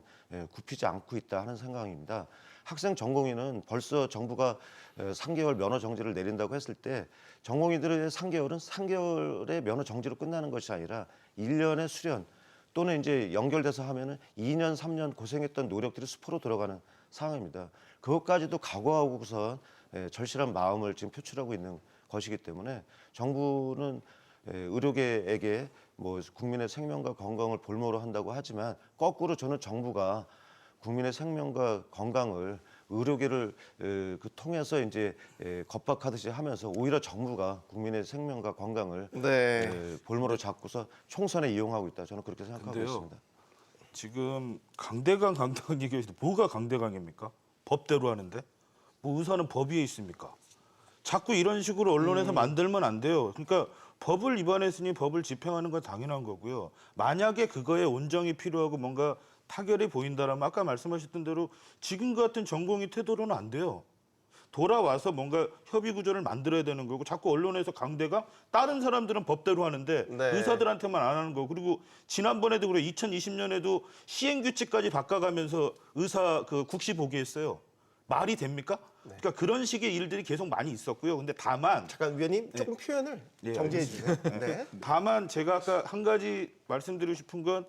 굽히지 않고 있다 하는 생각입니다. 학생 전공의는 벌써 정부가 3개월 면허 정지를 내린다고 했을 때 전공의들의 3개월은 3개월의 면허 정지로 끝나는 것이 아니라 1년의 수련 또는 이제 연결돼서 하면은 2년, 3년 고생했던 노력들이 수포로 들어가는 상황입니다. 그것까지도 각오하고선 절실한 마음을 지금 표출하고 있는 것이기 때문에 정부는 의료계에게 뭐 국민의 생명과 건강을 볼모로 한다고 하지만 거꾸로 저는 정부가 국민의 생명과 건강을 의료계를 통해서 이제 겁박하듯이 하면서 오히려 정부가 국민의 생명과 건강을 네. 볼모로 잡고서 총선에 이용하고 있다. 저는 그렇게 생각하고 근데요. 있습니다. 지금 강대강 얘기하시는데 뭐가 강대강입니까? 법대로 하는데 뭐 의사는 법 위에 있습니까? 자꾸 이런 식으로 언론에서 만들면 안 돼요. 그러니까 법을 위반했으니 법을 집행하는 건 당연한 거고요. 만약에 그거에 온정이 필요하고 뭔가 타결이 보인다라면 아까 말씀하셨던 대로 지금 같은 전공의 태도로는 안 돼요. 돌아와서 뭔가 협의 구조를 만들어야 되는 거고 자꾸 언론에서 강대강 다른 사람들은 법대로 하는데 네. 의사들한테만 안 하는 거. 그리고 지난번에도 그래 2020년에도 시행 규칙까지 바꿔가면서 의사 그 국시 보기했어요. 말이 됩니까? 그러니까 그런 식의 일들이 계속 많이 있었고요. 근데 다만 잠깐 위원님 조금 표현을 예, 정지해 주세요. 네. 다만 제가 아까 한 가지 말씀드리고 싶은 건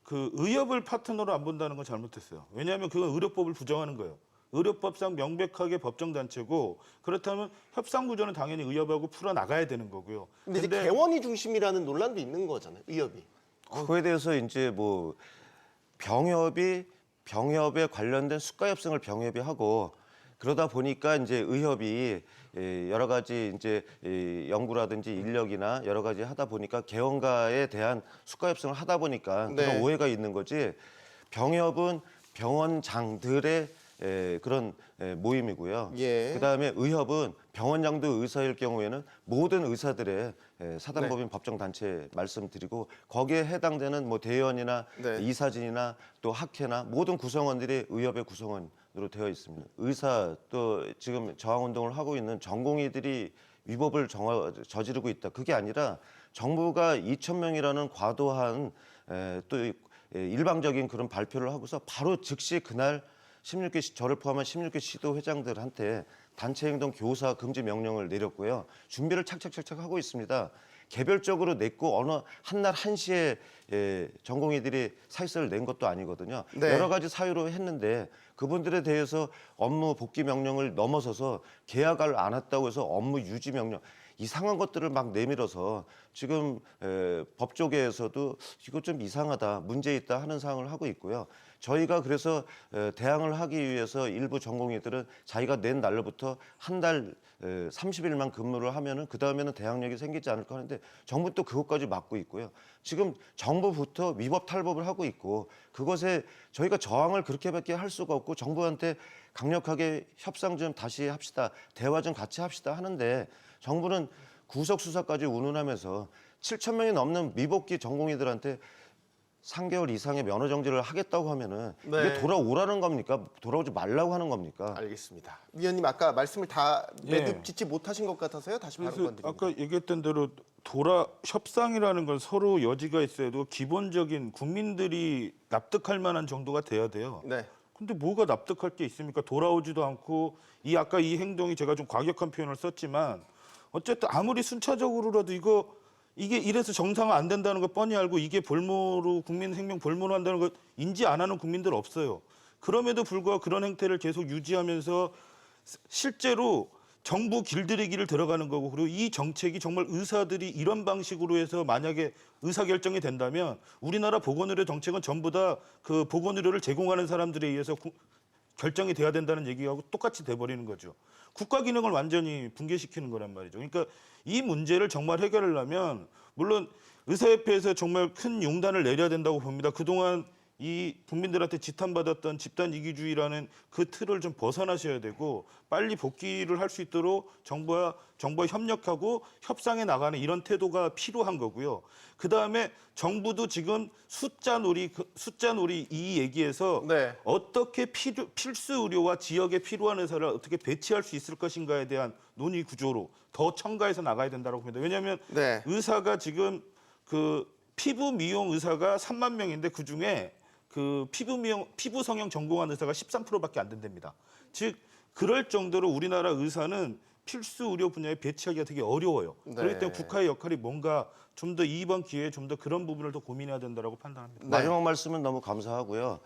그 의협을 파트너로 안 본다는 건 잘못했어요. 왜냐하면 그건 의료법을 부정하는 거예요. 의료법상 명백하게 법정 단체고 그렇다면 협상 구조는 당연히 의협하고 풀어 나가야 되는 거고요. 근데 이제 개원이 중심이라는 논란도 있는 거잖아요. 의협이. 그거에 대해서 이제 뭐 병협에 관련된 수가 협상을 병협이 하고 그러다 보니까 이제 의협이 여러 가지 이제 연구라든지 인력이나 여러 가지 하다 보니까 개원가에 대한 수가 협상을 하다 보니까 네. 그런 오해가 있는 거지. 병협은 병원장들의 그런 모임이고요. 예. 그다음에 의협은 병원장도 의사일 경우에는 모든 의사들의 사단법인 네. 법정 단체 말씀드리고 거기에 해당되는 뭐 대의원이나 네. 이사진이나 또 학회나 모든 구성원들이 의협의 구성원으로 되어 있습니다. 의사 또 지금 저항 운동을 하고 있는 전공의들이 위법을 저지르고 있다. 그게 아니라 정부가 2,000명이라는 과도한 또 일방적인 그런 발표를 하고서 바로 즉시 그날 16개 저를 포함한 16개 시도 회장들한테 단체 행동 교사 금지 명령을 내렸고요. 준비를 착착착착 하고 있습니다. 개별적으로 냈고 어느 한날 1시에 전공의들이 사익서를 낸 것도 아니거든요. 네. 여러 가지 사유로 했는데 그분들에 대해서 업무 복귀 명령을 넘어서서 계약을 안 했다고 해서 업무 유지 명령 이상한 것들을 막 내밀어서 지금 법조계에서도 이거 좀 이상하다, 문제 있다 하는 사항을 하고 있고요. 저희가 그래서 대항을 하기 위해서 일부 전공의들은 자기가 낸 날로부터 한 달 30일만 근무를 하면은 그 다음에는 대항력이 생기지 않을까 하는데 정부 또 그것까지 막고 있고요. 지금 정부부터 위법 탈법을 하고 있고 그것에 저희가 저항을 그렇게밖에 할 수가 없고 정부한테 강력하게 협상 좀 다시 합시다, 대화 좀 같이 합시다 하는데 정부는 구속 수사까지 운운하면서 7,000명이 넘는 미복귀 전공의들한테 3개월 이상의 면허 정지를 하겠다고 하면은 네. 이게 돌아오라는 겁니까? 돌아오지 말라고 하는 겁니까? 알겠습니다. 위원님 아까 말씀을 다 예. 매듭 짓지 못하신 것 같아서요. 다시 바로 그래서 건드립니다. 아까 얘기했던 대로 협상이라는 건 서로 여지가 있어도 기본적인 국민들이 납득할 만한 정도가 돼야 돼요. 네. 근데 뭐가 납득할 게 있습니까? 돌아오지도 않고 아까 이 행동이 제가 좀 과격한 표현을 썼지만 어쨌든 아무리 순차적으로라도 이게 이래서 정상화 안 된다는 거 뻔히 알고 이게 볼모로 국민 생명 볼모로 한다는 거 인지 안 하는 국민들 없어요. 그럼에도 불구하고 그런 행태를 계속 유지하면서 실제로 정부 길들이기를 들어가는 거고 그리고 이 정책이 정말 의사들이 이런 방식으로 해서 만약에 의사결정이 된다면 우리나라 보건의료 정책은 전부 다 그 보건의료를 제공하는 사람들에 의해서 결정이 돼야 된다는 얘기하고 똑같이 돼버리는 거죠. 국가 기능을 완전히 붕괴시키는 거란 말이죠. 그러니까 이 문제를 정말 해결하려면 물론 의사협회에서 정말 큰 용단을 내려야 된다고 봅니다. 그동안 이 국민들한테 지탄받았던 집단 이기주의라는 그 틀을 좀 벗어나셔야 되고 빨리 복귀를 할 수 있도록 정부와 협력하고 협상에 나가는 이런 태도가 필요한 거고요. 그다음에 정부도 지금 숫자 놀이 이 얘기에서 네. 어떻게 필수 의료와 지역에 필요한 의사를 어떻게 배치할 수 있을 것인가에 대한 논의 구조로 더 첨가해서 나가야 된다고 봅니다. 왜냐하면 네. 의사가 지금 그 피부 미용 의사가 3만 명인데 그중에 그 피부 성형 전공한 의사가 13%밖에 안 된답니다. 즉 그럴 정도로 우리나라 의사는 필수 의료 분야에 배치하기가 되게 어려워요. 네. 그렇기 때문에 국가의 역할이 뭔가 좀 더 이번 기회에 좀 더 그런 부분을 더 고민해야 된다고 판단합니다. 마지막 말씀은 너무 감사하고요.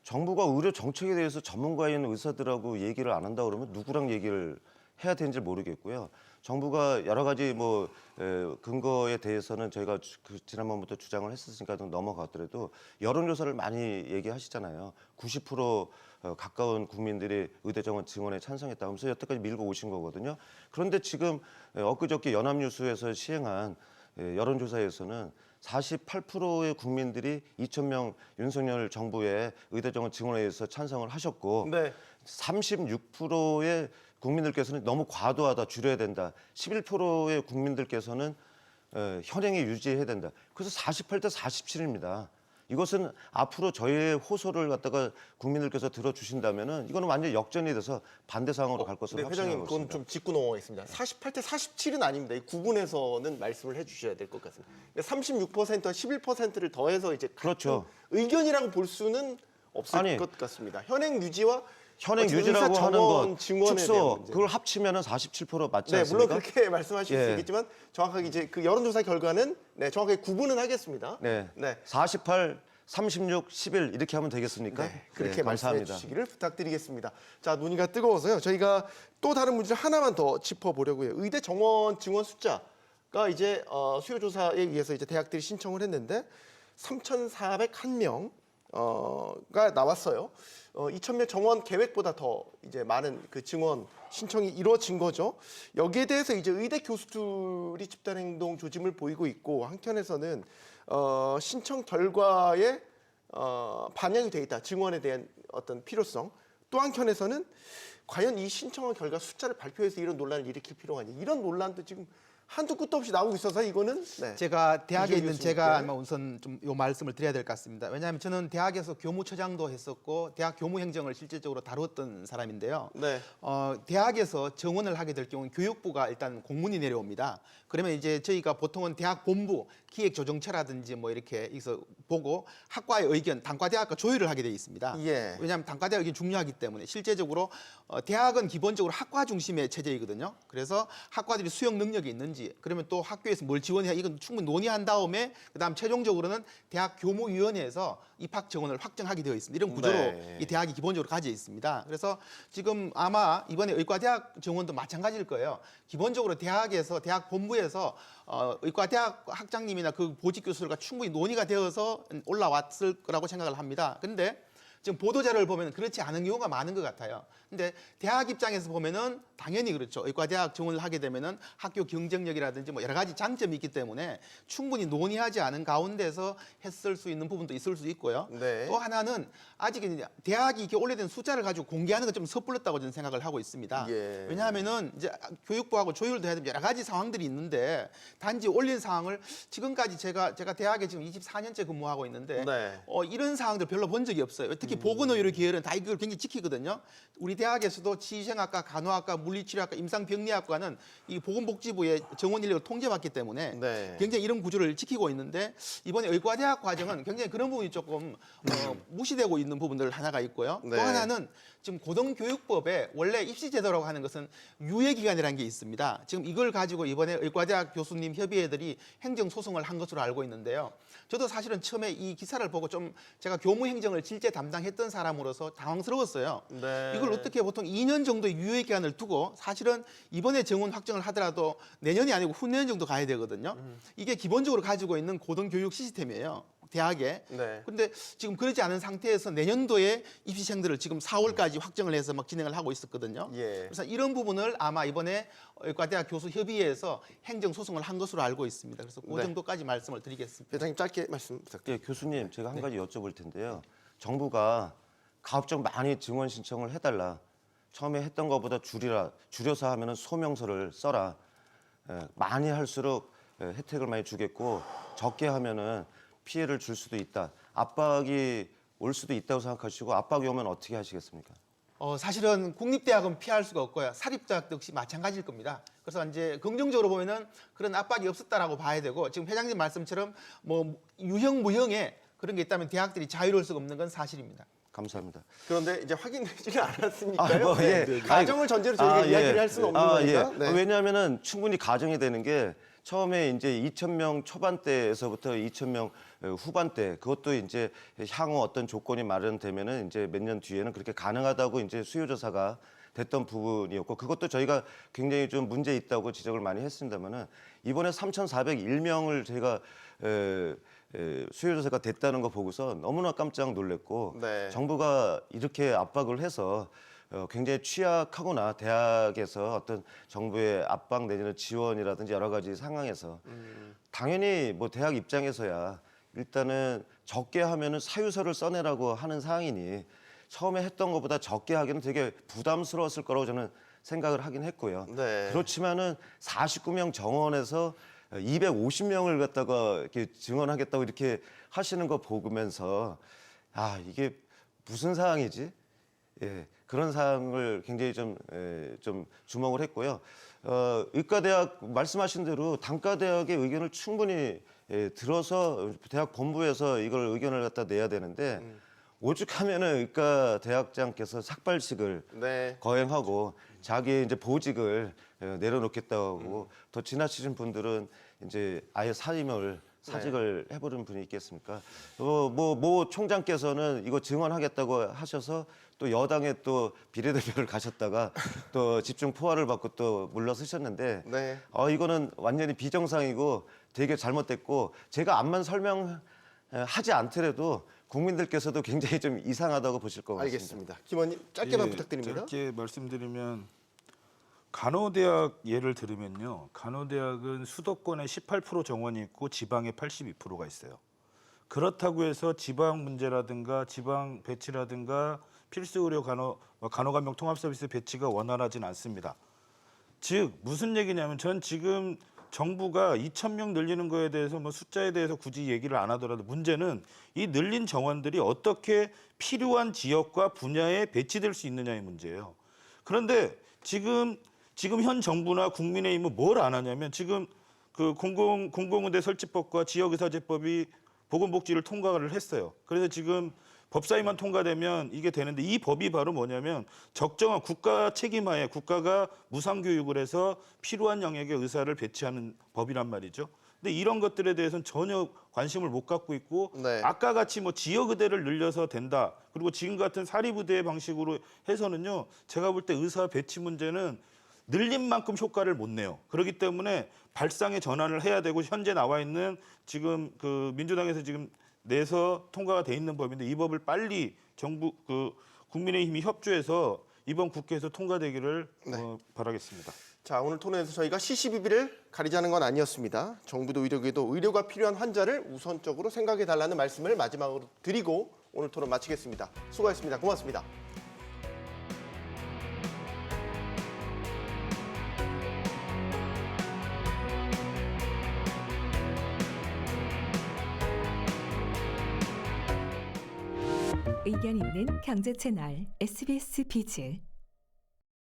정부가 의료 정책에 대해서 전문가인 의사들하고 얘기를 안 한다 그러면 누구랑 얘기를 해야 되는지 모르겠고요. 정부가 여러 가지 근거에 대해서는 저희가 지난번부터 주장을 했었으니까 좀 넘어가더라도 여론조사를 많이 얘기하시잖아요. 90% 가까운 국민들이 의대 정원 증원에 찬성했다면서 여태까지 밀고 오신 거거든요. 그런데 지금 엊그저께 연합뉴스에서 시행한 여론조사에서는 48%의 국민들이 2,000명 윤석열 정부의 의대 정원 증원에 대해서 찬성을 하셨고 네. 36%의 국민들께서는 너무 과도하다, 줄여야 된다. 11%의 국민들께서는 현행에 유지해야 된다. 그래서 48대 47입니다. 이것은 앞으로 저희의 호소를 갖다가 국민들께서 들어주신다면은 이거는 완전 역전이 돼서 반대 상황으로 갈 것으로 네, 확신하고 회장님 그건 있습니다. 좀 짚고 넘어가겠습니다. 48대 47은 아닙니다. 이 구분해서는 말씀을 해주셔야 될 것 같습니다. 36%와 11%를 더해서 이제 그렇죠. 같은 의견이라고 볼 수는 없을 아니, 것 같습니다. 현행 유지와 현행 어쨌든 유지라고 의사 하는 정원 것, 증원에 대한 축소 문제. 그걸 합치면은 47% 맞지 네, 않습니까? 물론 그렇게 말씀하실 수 예. 있겠지만 정확하게 이제 그 여론조사 결과는 네, 정확하게 구분은 하겠습니다. 네. 네. 48, 36, 11 이렇게 하면 되겠습니까? 네, 그렇게 네, 말씀해 감사합니다. 주시기를 부탁드리겠습니다. 자, 논의가 뜨거워서요. 저희가 또 다른 문제 하나만 더 짚어보려고요. 의대 정원 증원 숫자가 이제 수요조사에 의해서 이제 대학들이 신청을 했는데 3,401명가 나왔어요. 2,000명 정원 계획보다 더 이제 많은 그 증원 신청이 이루어진 거죠. 여기에 대해서 이제 의대 교수들이 집단행동 조짐을 보이고 있고 한켠에서는 신청 결과에 반영이 돼 있다. 증원에 대한 어떤 필요성. 또 한켠에서는 과연 이 신청한 결과 숫자를 발표해서 이런 논란을 일으킬 필요가 있냐. 이런 논란도 지금 한두 끝도 없이 나오고 있어서 이거는 네. 제가 대학에 이준희 있는 교수님께. 제가 아마 우선 좀 요 말씀을 드려야 될 것 같습니다. 왜냐하면 저는 대학에서 교무처장도 했었고 대학 교무 행정을 실질적으로 다뤘던 사람인데요. 네. 대학에서 정원을 하게 될 경우는 교육부가 일단 공문이 내려옵니다. 그러면 이제 저희가 보통은 대학 본부 기획조정처라든지 뭐 이렇게 해서 보고 학과의 의견, 단과대학과 조율을 하게 돼 있습니다. 예. 왜냐하면 단과대학 의견이 중요하기 때문에 실제적으로 대학은 기본적으로 학과 중심의 체제이거든요. 그래서 학과들이 수용 능력이 있는지 그러면 또 학교에서 뭘 지원해야 이건 충분히 논의한 다음에 그다음 최종적으로는 대학 교무위원회에서 입학 정원을 확정하게 되어 있습니다. 이런 구조로 네. 이 대학이 기본적으로 가져 있습니다. 그래서 지금 아마 이번에 의과대학 정원도 마찬가지일 거예요. 기본적으로 대학에서 대학 본부에서 의과대학 학장님이나 그 보직 교수들과 충분히 논의가 되어서 올라왔을 거라고 생각을 합니다. 그런데 지금 보도자료를 보면 그렇지 않은 경우가 많은 것 같아요. 근데 대학 입장에서 보면은 당연히 그렇죠. 의과대학 정원을 하게 되면은 학교 경쟁력이라든지 뭐 여러 가지 장점이 있기 때문에 충분히 논의하지 않은 가운데서 했을 수 있는 부분도 있을 수 있고요. 네. 또 하나는 아직 대학이 이렇게 올려된 숫자를 가지고 공개하는 건 좀 섣불렀다고 저는 생각을 하고 있습니다. 예. 왜냐하면은 이제 교육부하고 조율도 해야 되는 여러 가지 상황들이 있는데 단지 올린 상황을 지금까지 제가 대학에 지금 24년째 근무하고 있는데 네. 이런 상황들 별로 본 적이 없어요. 특히 보건의료 계열은 다 이걸 굉장히 지키거든요. 우리 대학에서도 치의생학과, 간호학과, 물리치료학과, 임상병리학과는 이 보건복지부의 정원 인력을 통제받기 때문에 네. 굉장히 이런 구조를 지키고 있는데 이번에 의과대학 과정은 굉장히 그런 부분이 조금 무시되고 있는 부분들 하나가 있고요. 네. 또 하나는 지금 고등교육법에 원래 입시제도라고 하는 것은 유예기간이라는 게 있습니다. 지금 이걸 가지고 이번에 의과대학 교수님 협의회들이 행정소송을 한 것으로 알고 있는데요. 저도 사실은 처음에 이 기사를 보고 좀 제가 교무행정을 실제 담당했던 사람으로서 당황스러웠어요. 네. 이걸 어떻게 보통 2년 정도의 유예기간을 두고 사실은 이번에 정원 확정을 하더라도 내년이 아니고 후내년 정도 가야 되거든요. 이게 기본적으로 가지고 있는 고등교육 시스템이에요. 대학에. 네. 그런데 지금 그러지 않은 상태에서 내년도에 입시생들을 지금 4월까지 확정을 해서 막 진행을 하고 있었거든요. 예. 그래서 이런 부분을 아마 이번에 의과대학 교수 협의회에서 행정 소송을 한 것으로 알고 있습니다. 그래서 그 네. 정도까지 말씀을 드리겠습니다. 회장님 짧게 말씀 부탁드립니다. 예, 교수님 제가 한 가지 여쭤볼 텐데요. 정부가 가급적 많이 증원 신청을 해달라. 처음에 했던 것보다 줄여서 하면은 소명서를 써라. 많이 할수록 혜택을 많이 주겠고 적게 하면은 피해를 줄 수도 있다. 압박이 올 수도 있다고 생각하시고 압박이 오면 어떻게 하시겠습니까? 사실은 국립대학은 피할 수가 없고요. 사립대학도 역시 마찬가지일 겁니다. 그래서 이제 긍정적으로 보면은 그런 압박이 없었다라고 봐야 되고 지금 회장님 말씀처럼 뭐 유형 무형의 그런 게 있다면 대학들이 자유로울 수가 없는 건 사실입니다. 감사합니다. 그런데 이제 확인되지는 않았으니까요. 아, 뭐, 예. 네. 가정을 전제로 저희가 이야기를 할 수는 없는 거니까. 예. 왜냐하면은 충분히 가정이 되는 게 처음에 이제 2,000명 초반대에서부터 2,000명 후반대 그것도 이제 향후 어떤 조건이 마련되면은 이제 몇 년 뒤에는 그렇게 가능하다고 이제 수요조사가 됐던 부분이었고 그것도 저희가 굉장히 좀 문제 있다고 지적을 많이 했습니다만은 이번에 3,401명을 저희가 수요조사가 됐다는 거 보고서 너무나 깜짝 놀랐고 네. 정부가 이렇게 압박을 해서 굉장히 취약하거나 대학에서 어떤 정부의 압박 내지는 지원이라든지 여러 가지 상황에서 당연히 뭐 대학 입장에서야 일단은 적게 하면은 사유서를 써내라고 하는 상황이니 처음에 했던 것보다 적게 하기는 되게 부담스러웠을 거라고 저는 생각을 하긴 했고요. 네. 그렇지만은 49명 정원에서 250명을 갖다가 이렇게 증언하겠다고 이렇게 하시는 거 보면서 아 이게 무슨 상황이지? 예, 그런 사항을 굉장히 좀 주목을 했고요. 의과대학 말씀하신 대로 단과대학의 의견을 충분히 들어서 대학 본부에서 이걸 의견을 갖다 내야 되는데 오죽하면은 의과대학장께서 삭발식을 네. 거행하고 자기의 이제 보직을 내려놓겠다고 하고 더 지나치신 분들은 이제 아예 사직을 해버린 분이 있겠습니까? 모 총장께서는 이거 증언하겠다고 하셔서 또 여당에 또 비례대표를 가셨다가 또 집중 포화를 받고 또 물러서셨는데 네. 이거는 완전히 비정상이고 되게 잘못됐고 제가 암만 설명하지 않더라도 국민들께서도 굉장히 좀 이상하다고 보실 것 같습니다. 알겠습니다. 김 의원님 짧게만 예, 부탁드립니다. 짧게 말씀드리면 간호대학 예를 들으면요. 간호대학은 수도권에 18% 정원이 있고 지방에 82%가 있어요. 그렇다고 해서 지방 문제라든가 지방 배치라든가 필수 의료 간호감용 통합 서비스 배치가 원활하진 않습니다. 즉 무슨 얘기냐면 전 지금 정부가 2,000명 늘리는 거에 대해서 뭐 숫자에 대해서 굳이 얘기를 안 하더라도 문제는 이 늘린 정원들이 어떻게 필요한 지역과 분야에 배치될 수 있느냐의 문제예요. 그런데 지금 현 정부나 국민의힘은 뭘 안 하냐면 지금 그 공공의대 설치법과 지역의사제법이 보건복지를 통과를 했어요. 그래서 지금 법사위만 통과되면 이게 되는데 이 법이 바로 뭐냐면 적정한 국가 책임하에 국가가 무상교육을 해서 필요한 영역의 의사를 배치하는 법이란 말이죠. 근데 이런 것들에 대해서는 전혀 관심을 못 갖고 있고 네. 아까 같이 뭐 지역의대를 늘려서 된다. 그리고 지금 같은 사립의대 방식으로 해서는요. 제가 볼 때 의사 배치 문제는 늘린 만큼 효과를 못 내요. 그렇기 때문에 발상의 전환을 해야 되고 현재 나와 있는 지금 그 민주당에서 지금 내서 통과가 돼 있는 법인데 이 법을 빨리 정부 국민의힘이 협조해서 이번 국회에서 통과되기를 바라겠습니다. 자, 오늘 토론에서 저희가 시시비비를 가리자는 건 아니었습니다. 정부도 의료계도 의료가 필요한 환자를 우선적으로 생각해달라는 말씀을 마지막으로 드리고 오늘 토론 마치겠습니다. 수고하셨습니다. 고맙습니다. 의견 있는 경제 채널 SBS 비즈.